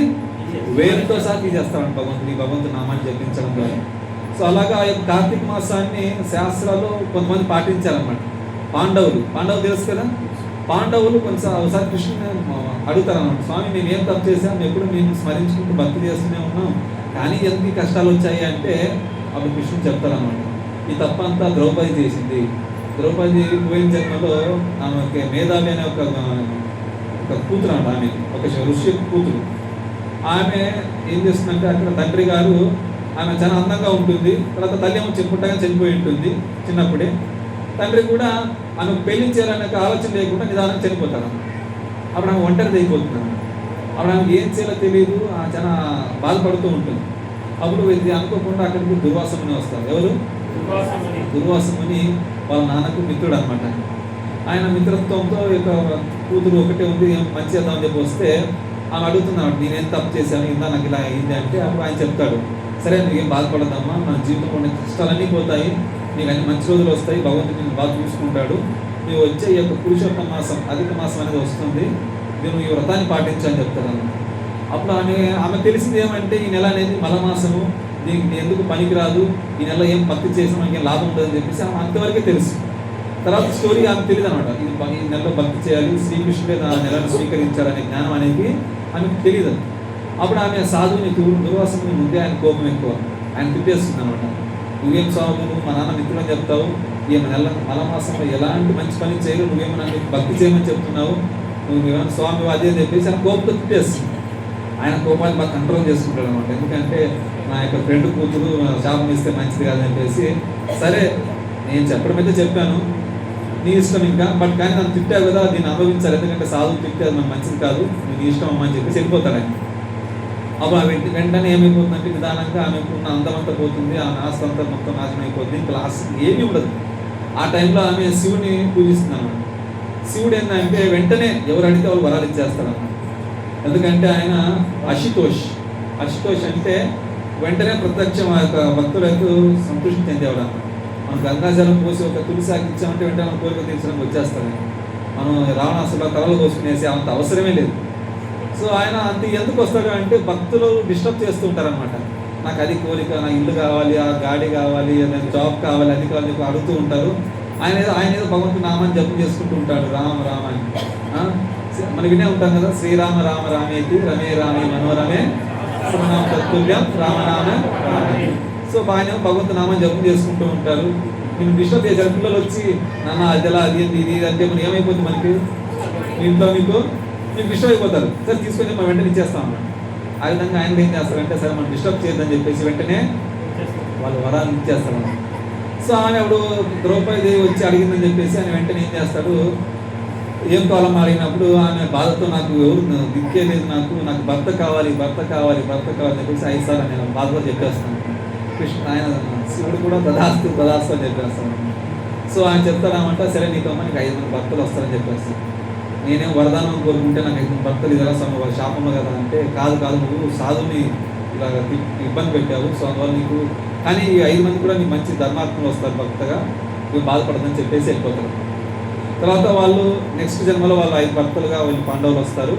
వేరుతో సహా తీసేస్తాడు భగవంతుడు, ఈ భగవంతుడు నామాన్ని జపించడం ద్వారా. సో అలాగా ఆ యొక్క కార్తీక మాసాన్ని శాస్త్రాలు కొంతమంది పాటించారన్నమాట. పాండవులు తెలుసు కదా, పాండవులు ఒకసారి కృష్ణుని అడుగుతారన్నమాట, స్వామి మేము ఏం తప్పు చేసాం, ఎప్పుడు మేము స్మరించుకుంటూ భక్తి చేస్తూనే ఉన్నాం, కానీ ఎందుకు కష్టాలు వచ్చాయి అంటే అప్పుడు కృష్ణుడు చెప్తారన్నమాట, ఈ తప్పంతా ద్రౌపది చేసింది. ద్రౌపది పోయిన జన్మలో ఆమె మేధావి అనే ఒక కూతురు అంట, ఆమె ఒక ఋషి కూతురు. ఆమె ఏం చేస్తుందంటే అక్కడ తండ్రి గారు, ఆమె చాలా అందంగా ఉంటుంది, తర్వాత తల్లి ఏమో చెప్పుకుంటాగా చనిపోయి ఉంటుంది చిన్నప్పుడే. తండ్రి కూడా ఆమె పెళ్లి చేయాలనే ఆలోచన లేకుండా నిదానంగా చనిపోతాడు. అప్పుడు ఆమె ఒంటరిది అయిపోతున్నాను. అప్పుడు ఆమెకి ఏం చేయాలో తెలియదు, చాలా బాధపడుతూ ఉంటుంది. అప్పుడు ఇది అనుకోకుండా అక్కడికి దుర్వాసముని వస్తారు. ఎవరు? దుర్వాసముని వాళ్ళ నాన్నకు మిత్రుడు అనమాట. ఆయన మిత్రత్వంతో యొక్క కూతురు ఒకటే ఉంది, మంచి చేద్దామని చెప్పి వస్తే ఆమె అడుగుతున్నాడు, నేనేం తప్పు చేశాను, ఇందా నాకు ఇలా అయింది అంటే అప్పుడు ఆయన చెప్తాడు, సరే నువ్వేం బాధపడదమ్మా, మన జీవితంలో ఉన్న కష్టాలన్నీ పోతాయి, నీకు అన్ని మంచి రోజులు వస్తాయి, భగవంతుడు నేను బాగా చూసుకుంటాడు, నువ్వు వచ్చే ఈ యొక్క పురుషోత్తమ మాసం అధిక మాసం అనేది వస్తుంది, నేను ఈ వ్రతాన్ని పాటించని చెప్తాను. అప్పుడు ఆమె తెలిసింది ఏమంటే ఈ నెల అనేది మలమాసము, దీనికి ఎందుకు పనికిరాదు, ఈ నెల ఏం భక్తి చేసినా మనకి ఏం లాభం ఉంటుందని చెప్పేసి ఆమె అంతవరకే తెలుసు. తర్వాత స్టోరీ ఆమె తెలియదు అనమాట, ఈ నెలలో భక్తి చేయాలి, శ్రీకృష్ణుడే ఆ నెలను స్వీకరించాలనే జ్ఞానం అనేది ఆమెకు తెలియదు. అప్పుడు ఆమె సాధువుని దుర్వాసనని ముందే ఆయన కోపం ఎక్కువ, ఆయన తిట్టేస్తుంది అనమాట. నువ్వేం సాధువు, నువ్వు మా నాన్న మిత్రులని చెప్తావు, ఈమె మలమాసంలో ఎలాంటి మంచి పని చేయరు, నువ్వేమో నన్ను భక్తి చేయమని చెప్తున్నావు, నువ్వు ఏమైనా స్వామి అదే అని చెప్పేసి ఆయన కోపంతో తిట్టేస్తుంది. ఆయన కోపాన్ని బాగా కంట్రోల్ చేసుకుంటాడు అనమాట. ఎందుకంటే నా యొక్క ఫ్రెండ్ కూతురు శాపం ఇస్తే మంచిది కాదని చెప్పేసి, సరే నేను చెప్పడం అయితే చెప్పాను, నీ ఇష్టం ఇంకా, బట్ కానీ నన్ను తిట్టావు కదా, దీన్ని అనుభవించాలి, ఎందుకంటే సాధువు తిట్టే అది మనకు మంచిది కాదు, నీ ఇష్టం అమ్మ అని చెప్పేసి వెళ్ళిపోతాడు ఆయన. అప్పుడు ఆ వెంటనే ఏమైపోతుందంటే నిదానంగా ఆమెకు ఉన్న అందమంతా పోతుంది, ఆమె ఆస్తి అంతా మొత్తం నాశనం అయిపోతుంది, ఇంకా లాస్ట్ ఏమీ ఉండదు. ఆ టైంలో ఆమె శివుని పూజిస్తుంది అన్నమాట. శివుడు ఏంటంటే వెంటనే ఎవరు అడిగితే వాళ్ళు వరాలు ఇచ్చేస్తారన్నమాట. ఎందుకంటే ఆయన అశుతోష్ అంటే వెంటనే ప్రత్యక్షం ఆ యొక్క భక్తులకు సంతృష్టి చెందేవాడు అన్నమాట. మనం గంగాజలం పోసి ఒక తులసాకి ఇచ్చామంటే వెంటనే మనం కోరిక తీర్చడానికి వచ్చేస్తాడు. మనం రావణాసుల తలలు కోసుకునేసి అంత అవసరమే లేదు. సో ఆయన అంత ఎందుకు వస్తాడు అంటే భక్తులు డిస్టర్బ్ చేస్తూ ఉంటారనమాట. నాకు అది కోరిక, నా ఇల్లు కావాలి, ఆ గాడి కావాలి, జాబ్ కావాలి, అది కావాలి అడుగుతూ ఉంటారు. ఆయన ఏదో భగవంతుడు నామాన్ని జపం చేసుకుంటూ ఉంటాడు, రామ రామ అని. మనం వినే ఉంటాం కదా, శ్రీరామ రామ రామేతి రమే రామే మనోరమే సర్వనామ తత్తుల్యం రామనామ రామే. సో ఆయన భగవంతు నామాన్ని జపం చేసుకుంటూ ఉంటారు. నేను డిస్టర్బ్ చేశారు. పిల్లలు వచ్చి నాన్న అది ఎలా, అది ఇది అంటే మనం ఏమైపోతుంది, మనకి ఇంట్లో మీకు డిస్టర్బ్ అయిపోతారు. సరే తీసుకొని మనం వెంటనే ఇచ్చేస్తాం అన్నమాట. ఆ విధంగా ఆయన ఏం చేస్తారంటే సరే మనం డిస్టర్బ్ చేయొద్దని చెప్పేసి వెంటనే వాళ్ళు వరాలు ఇచ్చేస్తారు. సో ఆమె అప్పుడు ద్రౌపదీదేవి వచ్చి అడిగిందని చెప్పేసి ఆయన వెంటనే ఏం చేస్తాడు, ఏం కావాలమ్మా అడిగినప్పుడు ఆమె బాధతో నాకు ఎవరు దిక్కే లేదు, నాకు భర్త కావాలి అని చెప్పేసి 5 సార్లు నేను బాధతో చెప్పేస్తాను. ఆయన శివుడు కూడా తదాస్తు అని చెప్పేస్తాను. సో ఆయన చెప్తారామంట, సరే నీకమ్మా నీకు 5 మంది భర్తలు వస్తారని చెప్పేస్తాను. నేనేం వరదానం కోరుకుంటే నాకు 5 మంది భర్తలు ఇదలా వాళ్ళ శాపంలో కదా అంటే, కాదు నువ్వు సాధుని ఇలా ఇబ్బంది పెట్టావు, సో అందువల్ల నీకు కానీ ఈ 5 మంది కూడా నీకు మంచి ధర్మాత్మలు వస్తారు భక్తగా, నువ్వు బాధపడదని చెప్పేసి వెళ్ళిపోతారు. తర్వాత వాళ్ళు నెక్స్ట్ జన్మలో వాళ్ళు 5 భక్తులుగా వీళ్ళు పాండవులు వస్తారు.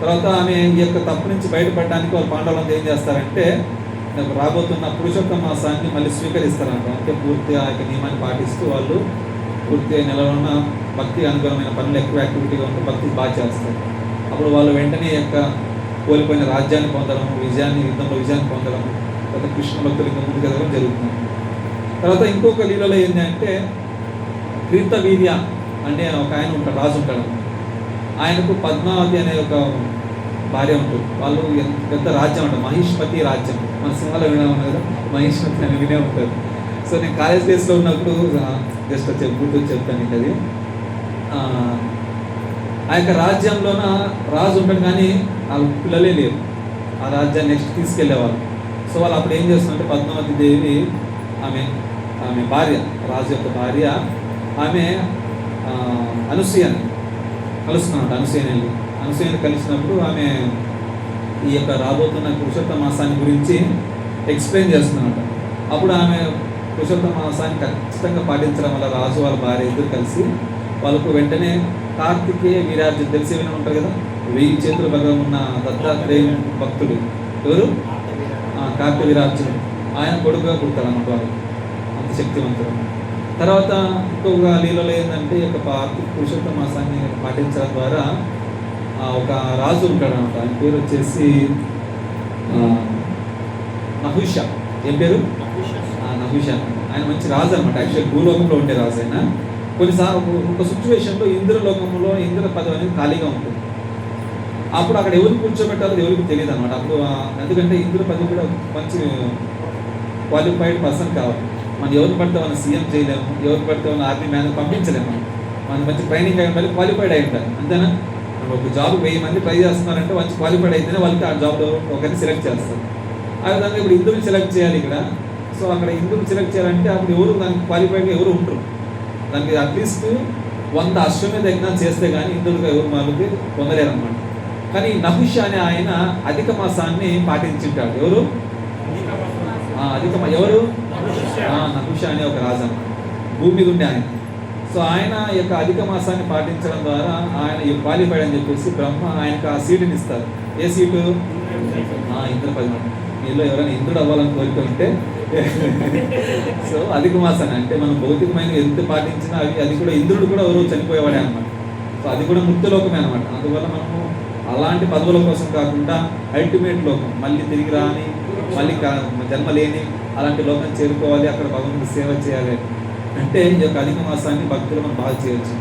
తర్వాత ఆమె ఈ యొక్క తప్పు నుంచి బయటపడడానికి వాళ్ళు పాండవులంతా ఏం చేస్తారంటే రాబోతున్న పురుషోత్తమ మాసాన్ని మళ్ళీ స్వీకరిస్తారంట. అంటే పూర్తిగా ఆ యొక్క నియమాన్ని పాటిస్తూ వాళ్ళు పూర్తిగా నెలలోన భక్తి అనుగుణమైన పనులు ఎక్కువ యాక్టివిటీగా ఉంటే భక్తి బాగా చేస్తారు. అప్పుడు వాళ్ళు వెంటనే యొక్క కోల్పోయిన రాజ్యాన్ని పొందడం, యుద్ధంలో విజయాన్ని పొందడం, తర్వాత కృష్ణ భక్తులు ఇంకా ముందుకు ఎదగడం జరుగుతుంది. తర్వాత ఇంకొక లీలలో ఏంటంటే కీర్తవీర్య అంటే ఒక ఆయన ఉంటాడు, రాజు ఉంటాడు. ఆయనకు పద్మావతి అనే ఒక భార్య ఉంటుంది. వాళ్ళు పెద్ద రాజ్యం అంటారు, మహిష్మతి రాజ్యం. మన సినిమాలో వినే ఉన్నారు కదా, మహిష్మతి అని వినే ఉంటారు. సో నేను కాలేజ్ డేస్లో ఉన్నప్పుడు జస్ట్ గుర్తు చెప్తాను నీకు అది. ఆ యొక్క రాజ్యంలోన రాజు ఉంటాడు, కానీ వాళ్ళ పిల్లలే లేరు. ఆ రాజ్యాన్ని నెక్స్ట్ తీసుకెళ్లేవాళ్ళు. సో వాళ్ళు అప్పుడు ఏం చేస్తున్నారంటే పద్మావతి దేవి ఆమె భార్య, రాజు యొక్క భార్య, ఆమె అనసూయని కలుస్తున్నాడు. అనసూయని కలిసినప్పుడు ఆమె ఈ యొక్క రాబోతున్న పురుషోత్తమ మాసాన్ని గురించి ఎక్స్ప్లెయిన్ చేస్తున్నమాట. అప్పుడు ఆమె పురుషోత్తమ మాసాన్ని ఖచ్చితంగా పాటించడం వల్ల రాజు వాళ్ళ భార్య ఇద్దరు కలిసి వాళ్ళకు వెంటనే కార్తికేయ వీరార్జున తెలిసి విని ఉంటారు కదా, 1000 చేతుల బలం ఉన్న దత్తాత్రేయ భక్తుడు ఎవరు, కార్తిక వీరార్జునుడు, ఆయన కొడుకుగా పుడతాడు అన్నమాట. వాళ్ళు అంత శక్తివంతుడు. తర్వాత ఇంకొక లీలలో ఏంటంటే ఈ యొక్క పురుషోత్తమ మాసాన్ని పాటించడం ద్వారా ఒక రాజు ఉంటాడు అనమాట. ఆయన పేరు వచ్చేసి నహుష. ఏం పేరు? నహుష. ఆయన మంచి రాజు అనమాట. యాక్చువల్లీ భూలోకంలో ఉండే రాజు. ఆయన కొన్నిసార్లు ఒక సిచ్యువేషన్లో ఇంద్రలోకంలో ఇంద్ర పదవి అనేది ఖాళీగా ఉంటుంది. అప్పుడు అక్కడ ఎవరికి కూర్చోబెట్టాలో ఎవరికి తెలియదు అనమాట. అప్పుడు ఎందుకంటే ఇంద్ర పదవి కూడా మంచి క్వాలిఫైడ్ పర్సన్ కావాలి. మనం ఎవరు పడితే మనం సీఎం చేయలేము, ఎవరు పడితే మనం ఆర్మీ మ్యాన్ పంపించలేము. మనం మంచి ట్రైనింగ్ అయి ఉండాలి, క్వాలిఫైడ్ అయి ఉండాలి, అంతేనా? ఒక జాబ్ 1000 మంది ట్రై చేస్తున్నారంటే మంచి క్వాలిఫైడ్ అయితేనే వాళ్ళకి ఆ జాబ్లో ఒకరిని సెలెక్ట్ చేస్తారు. ఆ విధంగా ఇప్పుడు ఇందుని సెలెక్ట్ చేయాలి ఇక్కడ. సో అక్కడ ఇందుని సెలెక్ట్ చేయాలంటే అప్పుడు ఎవరు దానికి క్వాలిఫైడ్గా ఎవరు ఉంటారు. దానికి అట్లీస్ట్ 100 అశ్వమేధ యజ్ఞాలు చేస్తే కానీ ఇందులుగా ఎవరు వాళ్ళకి పొందలేరు అనమాట. కానీ నహుష అనే ఆయన అధిక మాసాన్ని పాటించుంటాడు. ఎవరు ఎవరు? నహుష అనే ఒక రాజు అన్నమాట, భూమి మీద ఉండే ఆయన. సో ఆయన యొక్క అధిక మాసాన్ని పాటించడం ద్వారా ఆయన క్వాలిఫైడ్ అని చెప్పేసి బ్రహ్మ ఆయనకు ఆ సీటుని ఇస్తారు. ఏ సీటు? ఇంద్రపది. మీలో ఎవరైనా ఇంద్రుడు అవ్వాలని కోరుకుంటే సో అధిక మాసాన్ని అంటే మనం భౌతికమైన ఎంత పాటించినా అది కూడా ఇంద్రుడు కూడా ఎవరు చనిపోయేవాడే అనమాట. సో అది కూడా మృత్యులోకమే అనమాట. అందువల్ల మనము అలాంటి పదవుల కోసం కాకుండా అల్టిమేట్ లోకం, మళ్ళీ తిరిగి రాని, మళ్ళీ జన్మ లేని అలాంటి లోకం చేరుకోవాలి, అక్కడ భగవంతుడి సేవ చేయాలి అంటే ఈ యొక్క అధిక మాసాన్ని భక్తులు మనం బాగా చేయొచ్చు.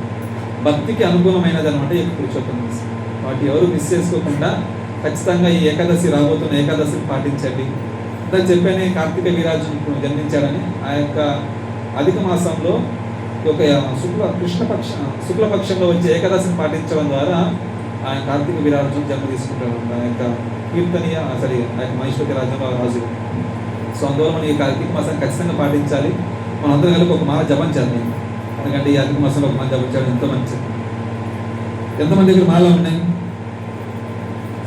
భక్తికి అనుకూలమైనది అనమాట ఈ పురుషోత్తమ మాసం. వాటి ఎవరు మిస్ చేసుకోకుండా ఖచ్చితంగా ఈ ఏకాదశి, రాబోతున్న ఏకాదశిని పాటించండి. ఇంత చెప్పానే కార్తీక వీరాజును జన్మించాడని. ఆ యొక్క అధిక మాసంలో ఒక శుక్లపక్షంలో వచ్చే ఏకాదశిని పాటించడం ద్వారా ఆయన కార్తీక వీరాజును జన్మ తీసుకుంటాడు. ఆ యొక్క కీర్తనీయ ఆ యొక్క మహేశ్వరి రాజ్యంలో రాజు. సో అందువల్ల మనం ఈ కార్తీక మాసాన్ని ఖచ్చితంగా పాటించాలి. మనం అందరం కలిపి ఒక మాల జపం చేద్దాం. ఎందుకంటే ఈ అధిక మాసంలో ఒక మాల జపం చేయడం ఎంతో మంచిది. ఎంతమంది దగ్గర మాల ఉన్నాయి?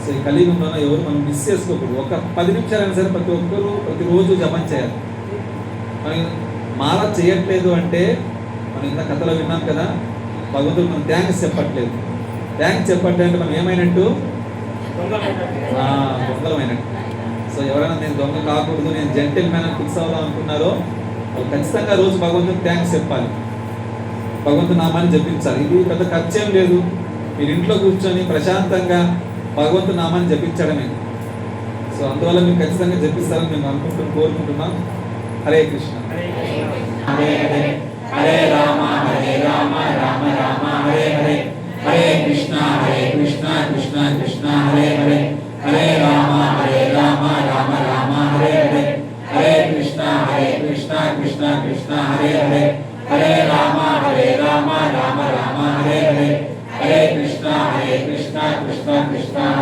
సో ఈ కలియుగంలో ఎవరు మనం మిస్ చేసుకోకూడదు. ఒక 10 నిమిషాలైనా సరే ప్రతి ఒక్కరూ ప్రతిరోజు జపం చేయాలి. మనం మాల చేయట్లేదు అంటే మనం ఇంత కథలో విన్నాం కదా, భగవంతుడు మనం థ్యాంక్స్ చెప్పట్లేదు. థ్యాంక్స్ చెప్పట్లేదు అంటే మనం ఏమైనట్టు? దొంగలమైనట్టు. సో ఎవరైనా నేను దొంగ కాకూడదు, నేను జెంటిల్ మ్యాన్ ఫిక్స్ అవుదాం అనుకున్నారో వాళ్ళు ఖచ్చితంగా రోజు భగవంతుడికి థ్యాంక్స్ చెప్పాలి, భగవంతుడి నామాన్ని జపించాలి. ఇది పెద్ద ఖర్చేం లేదు. మీరు ఇంట్లో కూర్చొని ప్రశాంతంగా భగవంతుడి నామాన్ని జపించడమే. సో అందువల్ల మీరు ఖచ్చితంగా జపిస్తారని మేము కోరుకుంటున్నాం. హరే కృష్ణ. హరే హరే, హరే రామ హరే రామ, రామ రామ హరే హరే, హరే కృష్ణ కృష్ణ కృష్ణ హరే హరే, హరే రామ రామ, రామ రామ హరే హరే, హరే కృష్ణ కృష్ణ కృష్ణ హరే హరే, హరే రామ రామ, రామ రామ హరే హరే, హరే కృష్ణ కృష్ణ కృష్ణ